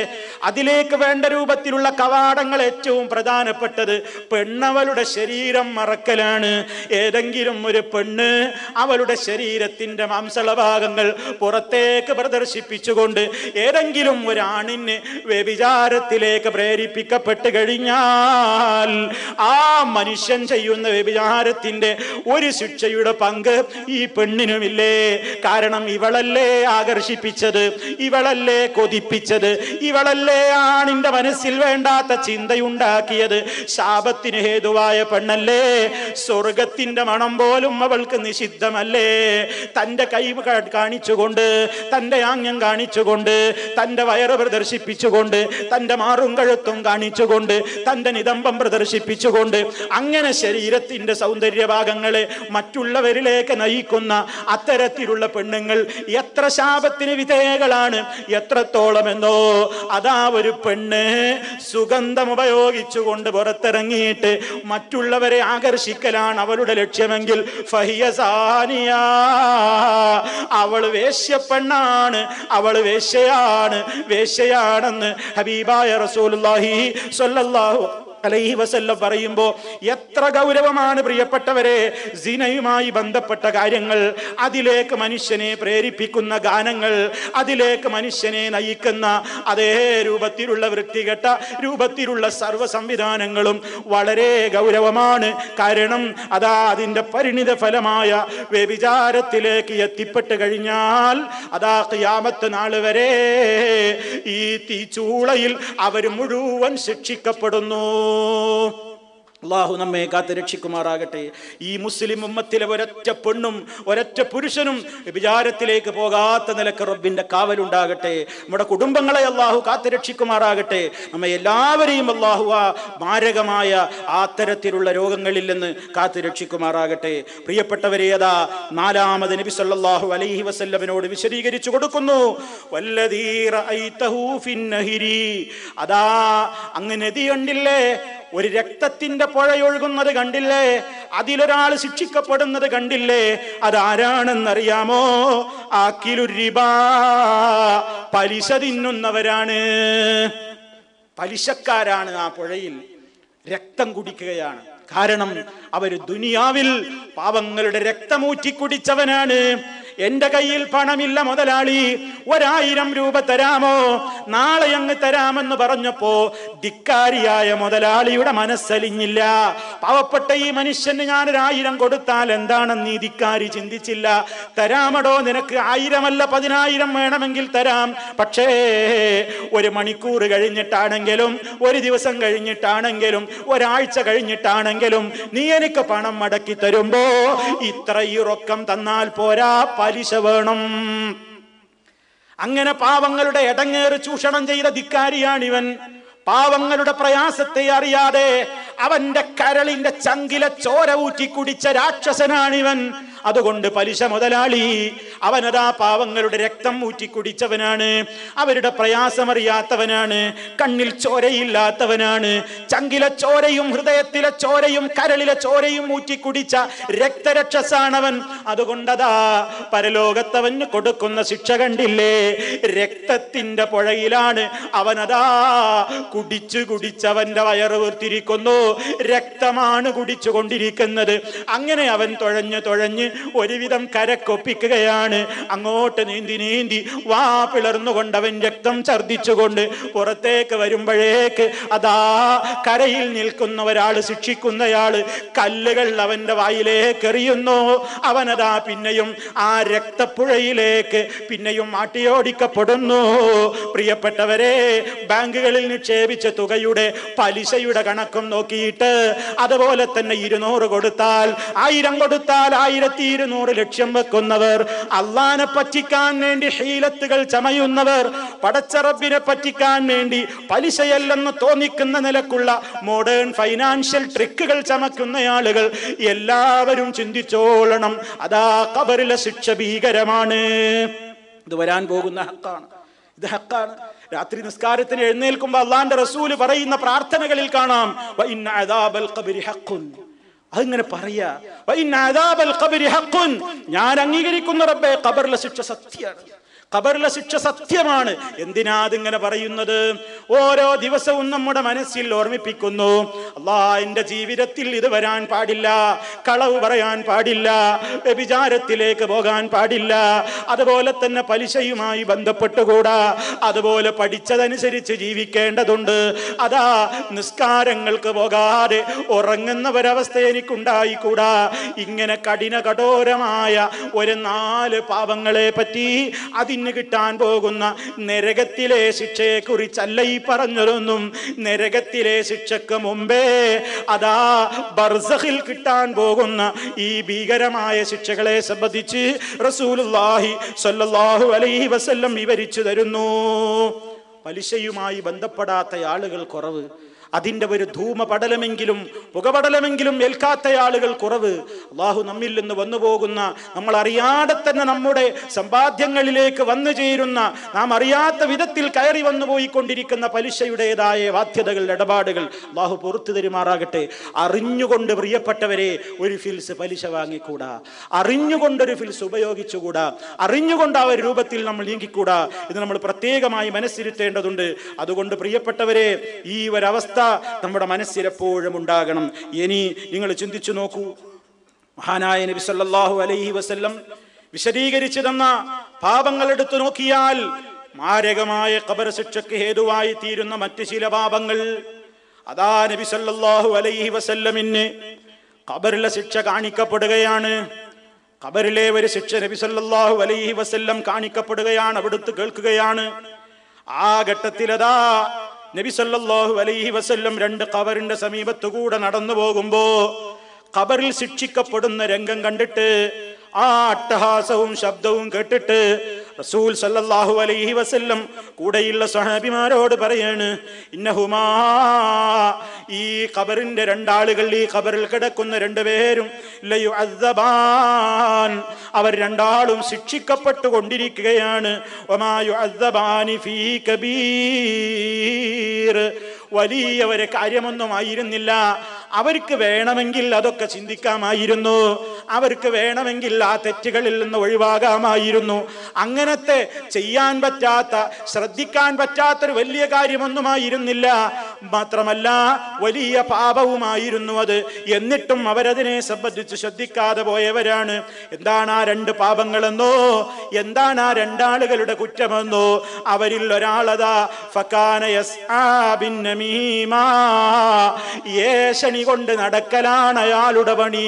അതിലേക്ക് വേണ്ട രൂപത്തിലുള്ള കവാടങ്ങൾ ഏറ്റവും പ്രധാനപ്പെട്ടത് പെണ്ണവളുടെ ശരീരം മറക്കലാണ്. ഏതെങ്കിലും ഒരു പെണ്ണ് അവളുടെ ശരീരത്തിന്റെ മാംസളഭാഗങ്ങൾ പുറത്തേക്ക് പ്രദർശിപ്പിച്ചുകൊണ്ട് ഏതെങ്കിലും ഒരാണിന് വ്യഭിചാരത്തിലേക്ക് പ്രേരിപ്പിക്കപ്പെട്ട് കഴിഞ്ഞാൽ ആ മനുഷ്യൻ ചെയ്യുന്ന വ്യഭിചാരത്തിന്റെ ഒരു ശിക്ഷയുടെ പങ്ക് ഈ പെണ്ണിനുമില്ലേ? കാരണം ഇവളല്ലേ ആകർഷിപ്പിച്ചത്, ഇവളല്ലേ കൊതിപ്പിച്ചത്, ഇവളല്ലേ ആണിന്റെ മനസ്സിൽ വേണ്ടാത്ത ചിന്തയുണ്ടാക്കിയത്. ശാപത്തിന് ഹേതുവായ പെണ്ണല്ലേ? സ്വർഗത്തിൽ മണം പോലും അവൾക്ക് നിഷിദ്ധമല്ലേ? തന്റെ കൈ കാണിച്ചുകൊണ്ട്, തന്റെ ആംഗ്യം കാണിച്ചുകൊണ്ട്, തന്റെ വയറ് പ്രദർശിപ്പിച്ചുകൊണ്ട്, തന്റെ മാറും കഴുത്തും കാണിച്ചുകൊണ്ട്, തന്റെ നിതംബം പ്രദർശിപ്പിച്ചുകൊണ്ട്, അങ്ങനെ ശരീരത്തിന്റെ സൗന്ദര്യഭാഗങ്ങളെ മറ്റുള്ളവരിലേക്ക് നയിക്കുന്ന അത്തരത്തിലുള്ള പെണ്ണുങ്ങൾ എത്ര ശാപത്തിന് വിധേയകളാണ്, എത്രത്തോളമെന്നോ. അതാ ഒരു പെണ്ണ് സുഗന്ധം ഉപയോഗിച്ചുകൊണ്ട് പുറത്തിറങ്ങിയിട്ട് മറ്റുള്ളവരെ ആകർഷിക്കലാണ് അവളുടെ ലക്ഷ്യമെങ്കിൽ ഫഹിയ സാനിയ, അവൾ വേശ്യപ്പെണ്ണാണ്, അവൾ വേശ്യയാണെന്ന് ഹബീബായ റസൂലുള്ളാഹി സ്വല്ലല്ലാഹു അലൈഹി വസല്ലം പറയുമ്പോ എത്ര ഗൗരവമാണ് പ്രിയപ്പെട്ടവരെ സിനയുമായി ബന്ധപ്പെട്ട കാര്യങ്ങൾ, അതിലേക്ക് മനുഷ്യനെ പ്രേരിപ്പിക്കുന്ന ഗാനങ്ങൾ, അതിലേക്ക് മനുഷ്യനെ നയിക്കുന്ന അതേ രൂപത്തിലുള്ള വൃത്തികെട്ട രൂപത്തിലുള്ള സർവ്വ സംവിധാനങ്ങളും വളരെ ഗൗരവമാണ്. കാരണം അതാ അതിന്റെ പരിണിത ഫലമായ വ്യഭിചാരത്തിലേക്ക് എത്തിപ്പെട്ട് കഴിഞ്ഞാൽ അതാ ഖിയാമത്ത് നാൾ വരെ ഈ തീച്ചൂളയിൽ അവർ മുഴുവൻ ശിക്ഷിക്കപ്പെടുന്നു. അല്ലാഹു നമ്മെ കാത്ത് രക്ഷിക്കുമാറാകട്ടെ. ഈ മുസ്ലിം ഉമ്മത്തിലെ ഒരൊറ്റ പെണ്ണും ഒരൊറ്റ പുരുഷനും വ്യഭിചാരത്തിലേക്ക് പോകാത്ത നിലക്ക് റബ്ബിന്റെ കാവലുണ്ടാകട്ടെ. നമ്മുടെ കുടുംബങ്ങളെ അല്ലാഹു കാത്ത് രക്ഷിക്കുമാറാകട്ടെ. നമ്മെ എല്ലാവരെയും അല്ലാഹു ആ മാരകമായ ആ തരത്തിലുള്ള രോഗങ്ങളിൽ നിന്ന് കാത്ത് രക്ഷിക്കുമാറാകട്ടെ. പ്രിയപ്പെട്ടവരെ, അതാ നാലാമത് നബി സല്ലല്ലാഹു അലൈഹി വസല്ലമിനോട് വിശദീകരിച്ചു കൊടുക്കുന്നു. വല്ലദീ റഅയ്തഹു ഫിന്നഹിരി, അതാ അങ്ങ് നദി കണ്ടില്ലേ, ഒരു രക്തത്തിന്റെ പുഴയൊഴുകുന്നത് കണ്ടില്ലേ, അതിലൊരാൾ ശിക്ഷിക്കപ്പെടുന്നത് കണ്ടില്ലേ? അതാരാണെന്നറിയാമോ? ആക്കിലുർ റിബാ, പലിശ തിന്നുന്നവരാണ്, പലിശക്കാരാണ്. ആ പുഴയിൽ രക്തം കുടിക്കുകയാണ്. കാരണം അവർ ദുനിയാവിൽ പാവങ്ങളുടെ രക്തമൂറ്റി കുടിച്ചവനാണ്. എന്റെ കയ്യിൽ പണമില്ല മുതലാളി, 1000 രൂപ തരാമോ? നാളെ അങ്ങ് തരാമെന്ന് പറഞ്ഞപ്പോ ധിക്കാരിയായ മുതലാളിയുടെ മനസ്സലിഞ്ഞില്ല. പാവപ്പെട്ട ഈ മനുഷ്യന് ഞാൻ 1000 കൊടുത്താൽ എന്താണെന്ന് ഈ ധിക്കാരി ചിന്തിച്ചില്ല. തരാമടോ, നിനക്ക് 1000 അല്ല 10,000 വേണമെങ്കിൽ തരാം, പക്ഷേ 1 മണിക്കൂർ കഴിഞ്ഞിട്ടാണെങ്കിലും, 1 ദിവസം കഴിഞ്ഞിട്ടാണെങ്കിലും, 1 ആഴ്ച കഴിഞ്ഞിട്ടാണെങ്കിലും നീ എനിക്ക് പണം മടക്കി തരുമ്പോ ഇത്ര ഈ റൊക്കം തന്നാൽ പോരാ, പലിശ വേണം. അങ്ങനെ പാവങ്ങളുടെ എടങ്ങേറ് ചൂഷണം ചെയ്ത ധിക്കാരിയാണിവൻ. പാവങ്ങളുടെ പ്രയാസത്തെ അറിയാതെ അവന്റെ കരളിന്റെ ചങ്കിലെ ചോര ഊറ്റി കുടിച്ച രാക്ഷസനാണിവൻ. അതുകൊണ്ട് പലിശ മുതലാളി അവനതാ പാവങ്ങളുടെ രക്തം ഊറ്റി കുടിച്ചവനാണ്, അവരുടെ പ്രയാസമറിയാത്തവനാണ്, കണ്ണിൽ ചോരയില്ലാത്തവനാണ്, ചങ്കിലെ ചോരയും ഹൃദയത്തിലെ ചോരയും കരളിലെ ചോരയും ഊറ്റി കുടിച്ച രക്തരക്ഷസാണവൻ. അതുകൊണ്ടതാ പരലോകത്തവന് കൊടുക്കുന്ന ശിക്ഷ കണ്ടില്ലേ? രക്തത്തിന്റെ പുഴയിലാണ് അവനതാ കുടിച്ചു കുടിച്ചവന്റെ വയറ് വീർത്തിരിക്കുന്നു, രക്തമാണ് കുടിച്ചു കൊണ്ടിരിക്കുന്നത്. അങ്ങനെ അവൻ തുഴഞ്ഞ് ഒരുവിധം കരക്കൊപ്പിക്കുകയാണ്. അങ്ങോട്ട് നീന്തി നീന്തി വാ പിളർന്നുകൊണ്ട് അവൻ രക്തം ഛർദിച്ചുകൊണ്ട് പുറത്തേക്ക് വരുമ്പോഴേക്ക് അതാ കരയിൽ നിൽക്കുന്ന ഒരാള്, ശിക്ഷിക്കുന്നയാള് കല്ലുകൾ അവന്റെ വായിലേക്ക് എറിയുന്നു. അവനതാ പിന്നെയും ആ രക്തപ്പുഴയിലേക്ക് പിന്നെയും മാട്ടിയോടിക്കപ്പെടുന്നു. പ്രിയപ്പെട്ടവരെ, ബാങ്കുകളിൽ നിക്ഷേപിച്ച തുകയുടെ പലിശയുടെ കണക്കും നോക്കിയിട്ട് അതുപോലെ തന്നെ 200 കൊടുത്താൽ 1000 കൊടുത്താൽ 1200 ലക്ഷ്യം വെക്കുന്നവർ, അള്ളാനെ പറ്റിക്കാൻ വേണ്ടി ഹീലത്തുകൾ ചമയുന്നവർ, പടച്ച റബ്ബിനെ പറ്റിക്കാൻ വേണ്ടി പലിശയല്ലെന്ന് തോന്നിക്കുന്ന നിലക്കുള്ള മോഡേൺ ഫൈനാൻഷ്യൽ ട്രിക്കുകൾ ചമക്കുന്ന ആളുകൾ എല്ലാവരും ചിന്തിച്ചോളണം. അതാ ഖബറിലെ ശിക്ഷ ഭീകരമാണ്. ഇത് വരാൻ പോകുന്ന ഹക്കാണ്, ഇത് ഹക്കാണ്. രാത്രി നിസ്കാരത്തിന് എഴുന്നേൽക്കുമ്പോൾ അള്ളാന്റെ റസൂല് പറയുന്ന പ്രാർത്ഥനകളിൽ കാണാം, വഇന്ന അദാബൽ ഖബ്രി ഹഖ്ഖുൻ. അതിങ്ങനെ പറയാ, വഇന്ന അദാബൽ ഖബ്രി ഹഖ്ഖുൻ, ഞാൻ അംഗീകരിക്കുന്ന റബ്ബേ ഖബറിലെ ശിക്ഷ സത്യമാണ്, ഖബറിലെ ശിക്ഷ സത്യമാണ്. എന്തിനാ അതിങ്ങനെ പറയുന്നത്? ഓരോ ദിവസവും നമ്മുടെ മനസ്സിൽ ഓർമ്മിപ്പിക്കുന്നു, അല്ലാഹുവിന്റെ ജീവിതത്തിൽ ഇത് വരാൻ പാടില്ല, കളവ് പറയാൻ പാടില്ല, വ്യഭിചാരത്തിലേക്ക് പോകാൻ പാടില്ല, അതുപോലെ തന്നെ പലിശയുമായി ബന്ധപ്പെട്ടുകൂടാ, അതുപോലെ പഠിച്ചതനുസരിച്ച് ജീവിക്കേണ്ടതുണ്ട്. അതാ നിസ്കാരങ്ങൾക്ക് പോകാതെ ഉറങ്ങുന്ന ഒരവസ്ഥ എനിക്കുണ്ടായിക്കൂടാ. ഇങ്ങനെ കഠോരമായ ഒരു 4 പാപങ്ങളെ പറ്റി അതിന് കിട്ടാൻ പോകുന്ന നരകത്തിലെ ശിക്ഷയെ കുറിച്ചല്ല ഈ പറഞ്ഞതൊന്നും. നരകത്തിലെ ശിക്ഷക്ക് മുമ്പേ അതാ ബർസഖിൽ കിട്ടാൻ പോകുന്ന ഈ ഭീകരമായ ശിക്ഷകളെ സംബന്ധിച്ച് റസൂലുള്ളാഹി സ്വല്ലല്ലാഹു അലൈഹി വസല്ലം വിവരിച്ചു തരുന്നു. പലിശയുമായി ബന്ധപ്പെടാത്ത ആളുകൾ കുറവ്, അതിൻ്റെ ഒരു ധൂമപടലമെങ്കിലും പുകപടലമെങ്കിലും ഏൽക്കാത്ത ആളുകൾ കുറവ്. അള്ളാഹു നമ്മിൽ നിന്ന് വന്നു പോകുന്ന, നമ്മൾ അറിയാതെ തന്നെ നമ്മുടെ സമ്പാദ്യങ്ങളിലേക്ക് വന്നു ചേരുന്ന, നാം അറിയാത്ത വിധത്തിൽ കയറി വന്നു പോയിക്കൊണ്ടിരിക്കുന്ന പലിശയുടേതായ ബാധ്യതകൾ, ഇടപാടുകൾ അള്ളാഹു പുറത്തു തരുമാറാകട്ടെ. അറിഞ്ഞുകൊണ്ട് പ്രിയപ്പെട്ടവരെ ഒരു ഫിൽസ് പലിശ വാങ്ങിക്കൂടാ, അറിഞ്ഞുകൊണ്ടൊരു ഫിൽസ് ഉപയോഗിച്ചുകൂടാ, അറിഞ്ഞുകൊണ്ട് ആ ഒരു രൂപത്തിൽ നമ്മൾ നീങ്ങിക്കൂടാ. ഇത് നമ്മൾ പ്രത്യേകമായി മനസ്സിരുത്തേണ്ടതുണ്ട്. അതുകൊണ്ട് പ്രിയപ്പെട്ടവരെ, ഈ ഒരവസ്ഥ നമ്മുടെ മനസ്സിൽ എപ്പോഴും ഉണ്ടാകണം. ഇനി നിങ്ങൾ ചിന്തിച്ചു നോക്കൂ, മഹാനായ നബി സല്ലല്ലാഹു അലൈഹി വസല്ലം വിശദീകരിച്ചു തന്ന പാപങ്ങൾ എടുത്തു നോക്കിയാൽ മാരകമായ ഖബർ ശിക്ഷയ്ക്ക് ഹേതുവായി തീരുന്ന മറ്റ് ചില പാപങ്ങൾ. അതാ നബി സല്ലല്ലാഹു അലൈഹി വസല്ലമിന് ഖബറിലെ ശിക്ഷ കാണിക്കപ്പെടുകയാണ്. ഖബറിലെ ഒരു ശിക്ഷ നബി സല്ലല്ലാഹു അലൈഹി വസല്ലം കാണിക്കപ്പെടുകയാണ്, അവിടുത്തെ കേൾക്കുകയാണ്. ആ ഘട്ടത്തിലതാ നബി സല്ലല്ലാഹു അലൈഹി വസല്ലം 2 ഖബറിന്റെ സമീപത്തുകൂടെ നടന്നു പോകുമ്പോ ഖബറിൽ ശിക്ഷിക്കപ്പെടുന്ന രംഗം കണ്ടിട്ട്, ആ അട്ടഹാസവും ശബ്ദവും കേട്ടിട്ട് റസൂൽ സല്ലല്ലാഹു അലൈഹി വസല്ലം കൂടെയുള്ള സ്വഹാബിമാരോട് പറയാണ്, ഇന്നഹുമാ, ഈ ഖബറിന്റെ 2 ആളുകൾ, ഈ ഖബറിൽ കിടക്കുന്ന 2 പേരും ലയുഅദ്ദബാൻ, അവർ 2 ആളും ശിക്ഷിക്കപ്പെട്ടുകൊണ്ടിരിക്കുകയാണ്. വമാ യുഅദ്ദബാനി ഫീ കബീർ, വലിയ ഒരു കാര്യമൊന്നും ആയിരുന്നില്ല. അവർക്ക് വേണമെങ്കിൽ അതൊക്കെ ചിന്തിക്കാമായിരുന്നു, അവർക്ക് വേണമെങ്കിൽ ആ തെറ്റുകളിൽ നിന്ന് ഒഴിവാകാമായിരുന്നു. അങ്ങനത്തെ ചെയ്യാൻ പറ്റാത്ത, ശ്രദ്ധിക്കാൻ പറ്റാത്തൊരു വലിയ കാര്യമൊന്നുമായിരുന്നില്ല. മാത്രമല്ല വലിയ പാപവുമായിരുന്നു അത്. എന്നിട്ടും അവരതിനെ സംബന്ധിച്ച് ശ്രദ്ധിക്കാതെ പോയവരാണ്. എന്താണ് ആ 2 പാപങ്ങളെന്നോ, എന്താണ് ആ 2 ആളുകളുടെ കുറ്റമെന്നോ? അവരിൽ ഒരാളതാ ഫകാന യസ്ആ ബിൻ നമീമാ, ഏഷണി കൊണ്ട് നടക്കലാണ് അയാളുടെ പണി.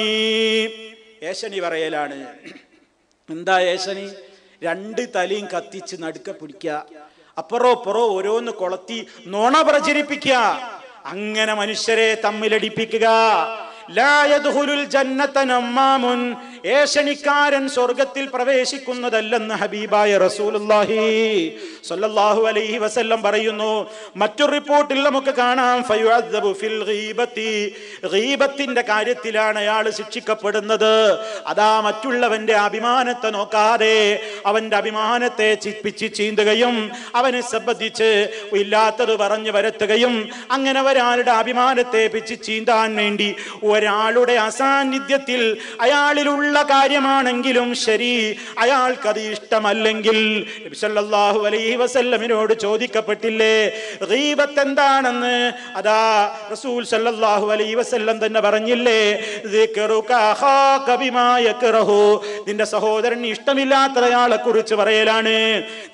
ഏഷണി പറയലാണ്. എന്താ ഏഷണി? 2 തലയും കത്തിച്ച് നടുക്ക പിടിക്കുക, അപ്പുറോ ഇപ്പുറോ ഓരോന്ന് കൊളത്തി നോണ പ്രചരിപ്പിക്കുക, അങ്ങനെ മനുഷ്യരെ തമ്മിലടിപ്പിക്കുക. ലാ യദ്ഖുലുൽ ജന്നത നമ്മാമുൻ ഏഷണിക്കാരൻ സ്വർഗത്തിൽ പ്രവേശിക്കുന്നതല്ലെന്ന് ഹബീബായ റസൂലുള്ളാഹി സ്വല്ലല്ലാഹു അലൈഹി വസല്ലം പറയുന്നു. മറ്റൊരു റിപ്പോർട്ടിൽ നമുക്ക് കാണാം ഫയുഅദ്ദബു ഫിൽ ഗീബത്തി, ഗീബത്തിന്റെ കാര്യത്തിലാണ് അയാൾ ശിക്ഷിക്കപ്പെടുന്നത്. അതാ മറ്റുള്ളവന്റെ അഭിമാനത്തെ നോക്കാതെ അവന്റെ അഭിമാനത്തെ പിച്ചി ചീന്തുകയും അവനെ സംബന്ധിച്ച് ഇല്ലാത്തത് പറഞ്ഞു വരുത്തുകയും അങ്ങനെ ഒരാളുടെ അഭിമാനത്തെ പിച്ചി ചീന്താൻ വേണ്ടി ഒരാളുടെ അസാന്നിധ്യത്തിൽ അയാളിലുള്ള കാര്യമാണെങ്കിലും ശരി, അയാൾക്കത് ഇഷ്ടമല്ലെങ്കിൽ നബി സല്ലല്ലാഹു അലൈഹി വസല്ലമിനോട് ചോദിക്കപ്പെട്ടില്ലേ ഗീബത്ത് എന്താണെന്ന്? അതാ റസൂൽ സല്ലല്ലാഹു അലൈഹി വസല്ലം തന്നെ പറഞ്ഞില്ലേ, ദിക്റുക അഖാക ബിമാ യക്റഹു, നിന്റെ സഹോദരന് ഇഷ്ടമില്ലാത്തയാളെ കുറിച്ച് പറയലാണ്,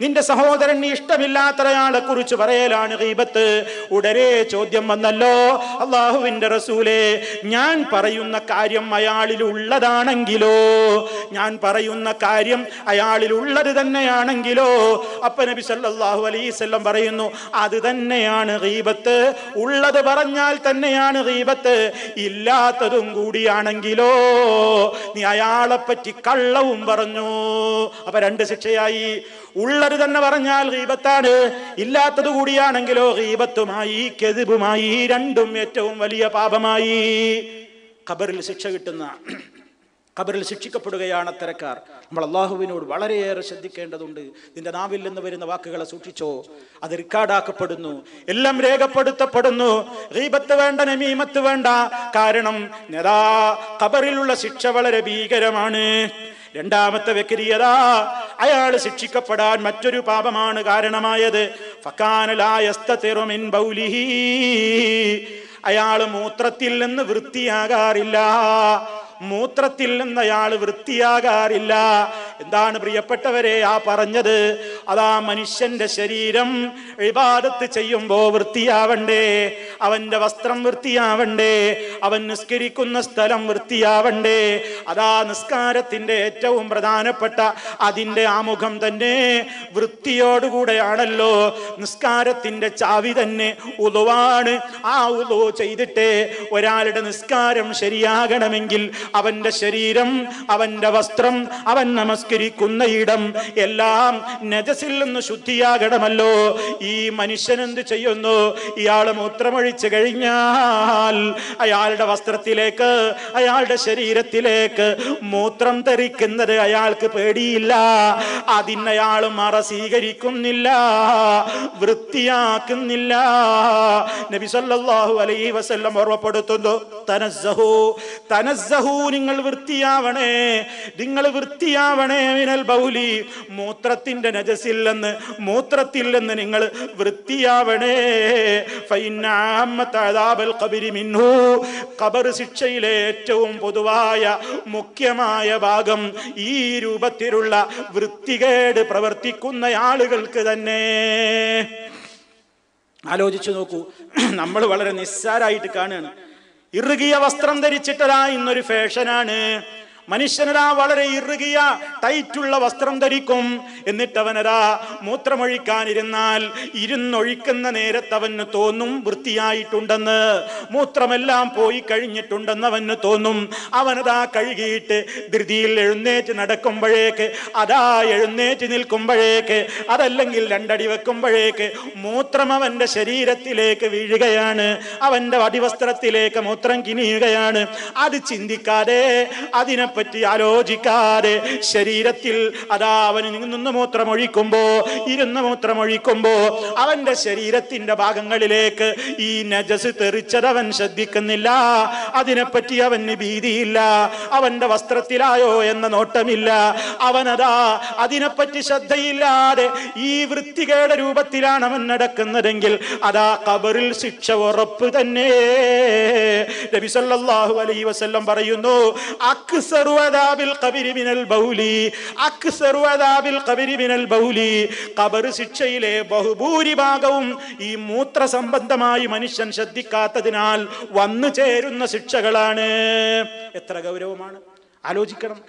നിന്റെ സഹോദരന് ഇഷ്ടമില്ലാത്തയാളെ കുറിച്ച് പറയലാണ് ഗീബത്ത്. ഉടനെ ചോദ്യം വന്നല്ലോ, അല്ലാഹുവിന്റെ റസൂലേ, ഞാൻ പറയുന്ന കാര്യം അയാളിൽ ഉള്ളതാണെങ്കിലോ, ഞാൻ പറയുന്ന കാര്യം അയാളിൽ ഉള്ളത് തന്നെയാണെങ്കിലോ? അപ്പൊ നബി സല്ലല്ലാഹു അലൈഹി വസല്ലം പറയുന്നു, അത് തന്നെയാണ് ഗീബത്ത്. ഉള്ളത് പറഞ്ഞാൽ തന്നെയാണ് ഗീബത്ത്, ഇല്ലാത്തതും കൂടിയാണെങ്കിലോ നീ അയാളെ പറ്റി കള്ളവും പറഞ്ഞു. അപ്പൊ രണ്ട് ശിക്ഷയായി. ഉള്ളത് തന്നെ പറഞ്ഞാൽ ഗീബത്താണ്, ഇല്ലാത്തത് കൂടിയാണെങ്കിലോ ഗീബത്തുമായി കെദിബുമായി രണ്ടും ഏറ്റവും വലിയ പാപമായി. ഖബറിൽ ശിക്ഷ കിട്ടുന്ന, ഖബറിൽ ശിക്ഷിക്കപ്പെടുകയാണ് അത്തരക്കാർ. നമ്മൾ അള്ളാഹുവിനോട് വളരെയേറെ ശ്രദ്ധിക്കേണ്ടതുണ്ട്. നിന്റെ നാവിൽ നിന്ന് വരുന്ന വാക്കുകളെ സൂക്ഷിച്ചോ, അത് റിക്കാർഡാക്കപ്പെടുന്നു, എല്ലാം രേഖപ്പെടുത്തപ്പെടുന്നു. ഗീബത്ത് വേണ്ട, നമീമത്ത് വേണ്ട. കാരണം ഖബറിലുള്ള ശിക്ഷ വളരെ ഭീകരമാണ്. രണ്ടാമത്തെ വ്യക്തിയത, അയാൾ ശിക്ഷിക്കപ്പെടാൻ മറ്റൊരു പാപമാണ് കാരണമായത്. ഫകാന ലാ യസ്തതിറു മിൻ ബൗലിഹി, അയാൾ മൂത്രത്തിൽ നിന്ന് വൃത്തിയാകാറില്ല, മൂത്രത്തിൽ നിന്ന് അയാൾ വൃത്തിയാകാറില്ല. എന്താണ് പ്രിയപ്പെട്ടവരെ ആ പറഞ്ഞത്? അതാ മനുഷ്യന്റെ ശരീരം ഇബാദത്ത് ചെയ്യുമ്പോ വൃത്തിയാവണ്ടേ, അവന്റെ വസ്ത്രം വൃത്തിയാവണ്ടേ, അവൻ നിസ്കരിക്കുന്ന സ്ഥലം വൃത്തിയാവണ്ടേ. അതാ നിസ്കാരത്തിന്റെ ഏറ്റവും പ്രധാനപ്പെട്ട അതിന്റെ ആമുഖം തന്നെ വൃത്തിയോടുകൂടെയാണല്ലോ. നിസ്കാരത്തിന്റെ ചാവി തന്നെ ഉളുവാണ്. ആ ഉളു ചെയ്തിട്ട് ഒരാളുടെ നിസ്കാരം ശരിയാകണമെങ്കിൽ അവന്റെ ശരീരം, അവന്റെ വസ്ത്രം, അവൻ നമസ്കരിക്കുന്ന ഇടം എല്ലാം നജസിൽ നിന്ന് ശുദ്ധിയാകണമല്ലോ. ഈ മനുഷ്യൻ എന്ത് ചെയ്യുന്നു? ഇയാൾ മൂത്രമൊഴിച്ചു കഴിഞ്ഞാൽ അയാളുടെ വസ്ത്രത്തിലേക്ക്, അയാളുടെ ശരീരത്തിലേക്ക് മൂത്രം തെറിക്കുന്നത് അയാൾക്ക് പേടിയില്ല. അതിനയാൾ മറ സ്വീകരിക്കുന്നില്ല, വൃത്തിയാക്കുന്നില്ല. നബി സല്ലല്ലാഹു അലൈഹി വസല്ലം ഓർമ്മപ്പെടുത്തുന്നു, തനസ്സഹു, തനസ്സഹു, നിങ്ങൾ വൃത്തിയാവണേ, നിങ്ങൾ വൃത്തിയാവണേ മിനൽ ബൗലി, മൂത്രത്തിന്റെ നജസിൽ നിന്ന്, മൂത്രത്തിൽ നിന്ന് നിങ്ങൾ വൃത്തിയാവണേ. ഫഇന്ന അമ്മത അദാബൽ ഖബരി മിൻഹു, ഖബർ ശിക്ഷയിലെ ഏറ്റവും പൊതുവായ മുഖ്യമായ ഭാഗം ഈ രൂപത്തിലുള്ള വൃത്തികേട് പ്രവർത്തിക്കുന്ന ആളുകൾക്ക് തന്നെ. ആലോചിച്ചു നോക്കൂ, നമ്മൾ വളരെ നിസ്സാരായിട്ട് കാണുകയാണ്. ഇറുകിയ വസ്ത്രം ധരിച്ചിട്ടതാ ഇന്നൊരു ഫാഷനാണ്. മനുഷ്യനതാ വളരെ ഇറുകിയ ടൈറ്റുള്ള വസ്ത്രം ധരിക്കും. എന്നിട്ടവനതാ മൂത്രമൊഴിക്കാനിരുന്നാൽ ഇരുന്നൊഴിക്കുന്ന നേരത്ത് അവന് തോന്നും വൃത്തിയായിട്ടുണ്ടെന്ന്, മൂത്രമെല്ലാം പോയി കഴിഞ്ഞിട്ടുണ്ടെന്ന് അവന് തോന്നും. അവനതാ കഴുകിയിട്ട് ധൃതിയിൽ എഴുന്നേറ്റ് നടക്കുമ്പോഴേക്ക്, അതാ എഴുന്നേറ്റ് നിൽക്കുമ്പോഴേക്ക്, അതല്ലെങ്കിൽ രണ്ടടി വെക്കുമ്പോഴേക്ക് മൂത്രം അവന്റെ ശരീരത്തിലേക്ക് വീഴുകയാണ്, അവന്റെ അടിവസ്ത്രത്തിലേക്ക് മൂത്രം കിനിയുകയാണ്. അത് ചിന്തിക്കാതെ, അതിനെ പറ്റി ആലോചിക്കാതെ ശരീരത്തിൽ അതാ അവന് നിന്ന് മൂത്രമൊഴിക്കുമ്പോ, ഇരുന്ന് മൂത്രമൊഴിക്കുമ്പോ അവന്റെ ശരീരത്തിന്റെ ഭാഗങ്ങളിലേക്ക് ഈ നജസ് തെറിച്ചത് അവൻ ശ്രദ്ധിക്കുന്നില്ല. അതിനെപ്പറ്റി അവന് ഭീതിയില്ല, അവന്റെ വസ്ത്രത്തിലായോ എന്ന നോട്ടമില്ല. അവനതാ അതിനെപ്പറ്റി ശ്രദ്ധയില്ലാതെ ഈ വൃത്തികേട് രൂപത്തിലാണ് അവൻ നടക്കുന്നതെങ്കിൽ അതാ ഖബറിൽ ശിക്ഷ ഉറപ്പ് തന്നെ. നബി സല്ലല്ലാഹു അലൈഹി വസല്ലം പറയുന്നു, അക്സറു അദാബിൽ ഖബരി മിനൽ ബൗലി, അക്സറു അദാബിൽ ഖബരി മിനൽ ബൗലി, ഖബർ ശിക്ഷയിലെ ബഹുഭൂരിഭാഗവും ഈ മൂത്ര സംബന്ധമായി മനുഷ്യൻ ശ്രദ്ധിക്കാത്തതിനാൽ വന്നു ചേരുന്ന ശിക്ഷകളാണ്. എത്ര ഗൗരവമാണ്! ആലോചിക്കണം,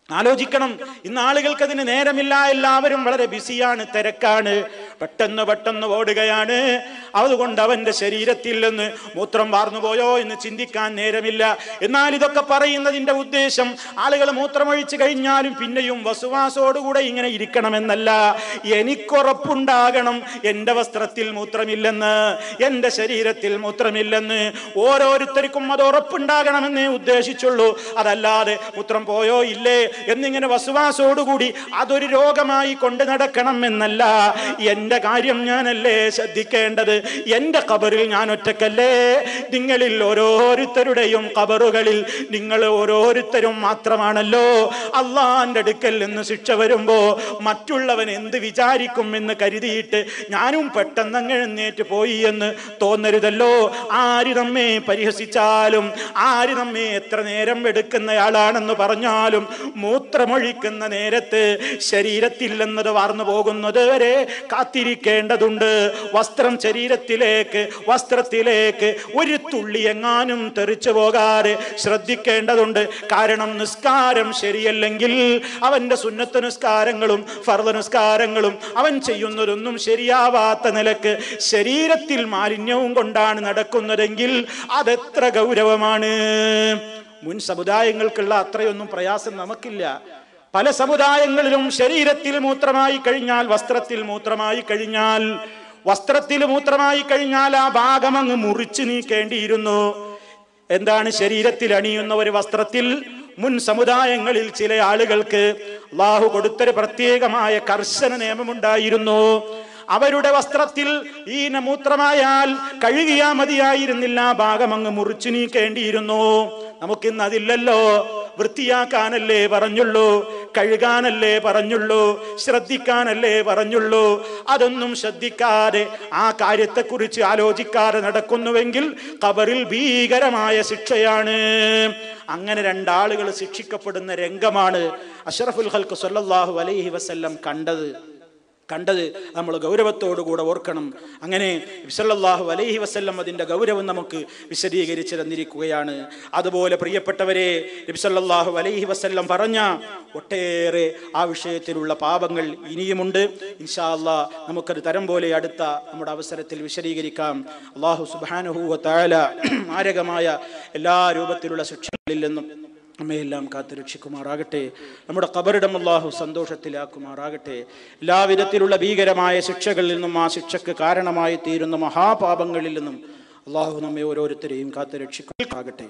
ആലോചിക്കണം. ഇന്ന് ആളുകൾക്ക് അതിന് നേരമില്ല, എല്ലാവരും വളരെ ബിസിയാണ്, തിരക്കാണ്. പെട്ടെന്ന് ഓടുകയാണ്. അതുകൊണ്ട് അവന്റെ ശരീരത്തിൽ നിന്ന് മൂത്രം വാർന്നുപോയോ എന്ന് ചിന്തിക്കാൻ നേരമില്ല. എന്നാൽ ഇതൊക്കെ പറയുന്നതിന്റെ ഉദ്ദേശം ആളുകൾ മൂത്രമൊഴിച്ചു കഴിഞ്ഞാലും പിന്നെയും വസുവാസോടുകൂടെ ഇങ്ങനെ ഇരിക്കണമെന്നല്ല. എനിക്കുറപ്പുണ്ടാകണം എന്റെ വസ്ത്രത്തിൽ മൂത്രമില്ലെന്ന്, എന്റെ ശരീരത്തിൽ മൂത്രമില്ലെന്ന്. ഓരോരുത്തർക്കും അത് ഉറപ്പുണ്ടാകണമെന്നേ ഉദ്ദേശിച്ചുള്ളൂ. അതല്ലാതെ മൂത്രം പോയോ ഇല്ലേ എന്നിങ്ങനെ വസുവാസോടുകൂടി അതൊരു രോഗമായി കൊണ്ട് നടക്കണം എന്നല്ല. എന്റെ കാര്യം ഞാനല്ലേ ശ്രദ്ധിക്കേണ്ടത്? എന്റെ ഖബറിൽ ഞാൻ ഒറ്റക്കല്ലേ? നിങ്ങളിൽ ഓരോരുത്തരുടെയും ഖബറുകളിൽ നിങ്ങൾ ഓരോരുത്തരും മാത്രമാണല്ലോ. അള്ളാന്റെ അടുക്കൽ നിന്ന് ശിക്ഷ വരുമ്പോ മറ്റുള്ളവൻ എന്ത് വിചാരിക്കും എന്ന് കരുതിയിട്ട് ഞാനും പെട്ടെന്ന് എഴുന്നേറ്റ് പോയി എന്ന് തോന്നരുതല്ലോ. ആര് നമ്മെ പരിഹസിച്ചാലും, ആര് നമ്മെ എത്ര നേരം എടുക്കുന്നയാളാണെന്ന് പറഞ്ഞാലും, മൂത്രമൊഴിക്കുന്ന നേരത്ത് ശരീരത്തിൽ എന്നത് വാർന്നു പോകുന്നത് വരെ കാത്തിരിക്കേണ്ടതുണ്ട്. വസ്ത്രത്തിലേക്ക് ഒരു തുള്ളി എങ്ങാനും തെറിച്ചു പോകാതെ ശ്രദ്ധിക്കേണ്ടതുണ്ട്. കാരണം നിസ്കാരം ശരിയല്ലെങ്കിൽ അവന്റെ സുന്നത്ത് നിസ്കാരങ്ങളും ഫർദ് നിസ്കാരങ്ങളും അവൻ ചെയ്യുന്നതൊന്നും ശരിയാവാത്ത നിലക്ക് ശരീരത്തിൽ മാലിന്യവും കൊണ്ടാണ് നടക്കുന്നതെങ്കിൽ അതെത്ര ഗൗരവമാണ്. മുൻ സമുദായങ്ങൾക്കുള്ള അത്രയൊന്നും പ്രയാസം നമുക്കില്ല. പല സമുദായങ്ങളിലും ശരീരത്തിൽ മൂത്രമായി കഴിഞ്ഞാൽ, വസ്ത്രത്തിൽ മൂത്രമായി കഴിഞ്ഞാൽ ആ ഭാഗം അങ്ങ് മുറിച്ചു നീക്കേണ്ടിയിരുന്നു. എന്താണ് ശരീരത്തിൽ അണിയുന്ന ഒരു വസ്ത്രത്തിൽ മുൻ സമുദായങ്ങളിൽ ചില ആളുകൾക്ക് അല്ലാഹു കൊടുത്തൊരു പ്രത്യേകമായ കർശന നിയമമുണ്ടായിരുന്നു. അവരുടെ വസ്ത്രത്തിൽ ഈ മൂത്രമായാൽ കഴുകിയാ മതിയായിരുന്നില്ല, ഭാഗം അങ്ങ് മുറിച്ചു നീക്കേണ്ടിയിരുന്നു. നമുക്കിന്ന് അതില്ലല്ലോ. വൃത്തിയാക്കാനല്ലേ പറഞ്ഞുള്ളൂ, കഴുകാനല്ലേ പറഞ്ഞുള്ളൂ, ശ്രദ്ധിക്കാനല്ലേ പറഞ്ഞുള്ളൂ. അതൊന്നും ശ്രദ്ധിക്കാതെ ആ കാര്യത്തെക്കുറിച്ച് ആലോചിക്കാതെ നടക്കുന്നുവെങ്കിൽ ഖബറിൽ ഭീകരമായ ശിക്ഷയാണ്. അങ്ങനെ രണ്ടാളുകൾ ശിക്ഷിക്കപ്പെടുന്ന രംഗമാണ് അഷ്റഫുൽ ഖൽഖ് സ്വല്ലല്ലാഹു അലൈഹി വസല്ലം കണ്ടത് നമ്മൾ ഗൗരവത്തോടുകൂടെ ഓർക്കണം. അങ്ങനെ നബി സല്ലല്ലാഹു അലൈഹി വസല്ലം അതിൻ്റെ ഗൗരവം നമുക്ക് വിശദീകരിച്ച് തന്നിരിക്കുകയാണ്. അതുപോലെ പ്രിയപ്പെട്ടവരെ, നബി സല്ലല്ലാഹു അലൈഹി വസല്ലം പറഞ്ഞ ഒട്ടേറെ ആ വിഷയത്തിലുള്ള പാപങ്ങൾ ഇനിയുമുണ്ട്. ഇൻഷാ അല്ലാഹ് നമുക്കത് തരം പോലെ അടുത്ത നമ്മുടെ അവസരത്തിൽ വിശദീകരിക്കാം. അല്ലാഹു സുബ്ഹാനഹു വ തആല മാരകമായ എല്ലാ രൂപത്തിലുള്ള ശിക്ഷകളിൽ നിന്നും നമ്മയെല്ലാം കാത്തു രക്ഷിക്കുമാറാകട്ടെ. നമ്മുടെ ഖബറിടം അല്ലാഹു സന്തോഷത്തിലാക്കുമാറാകട്ടെ. എല്ലാവിധത്തിലുള്ള ഭീകരമായ ശിക്ഷകളിൽ നിന്നും ആ ശിക്ഷക്ക് കാരണമായി തീരുന്ന മഹാപാപങ്ങളിൽ നിന്നും അല്ലാഹു നമ്മെ ഓരോരുത്തരെയും കാത്തു രക്ഷിക്കുമാറാകട്ടെ.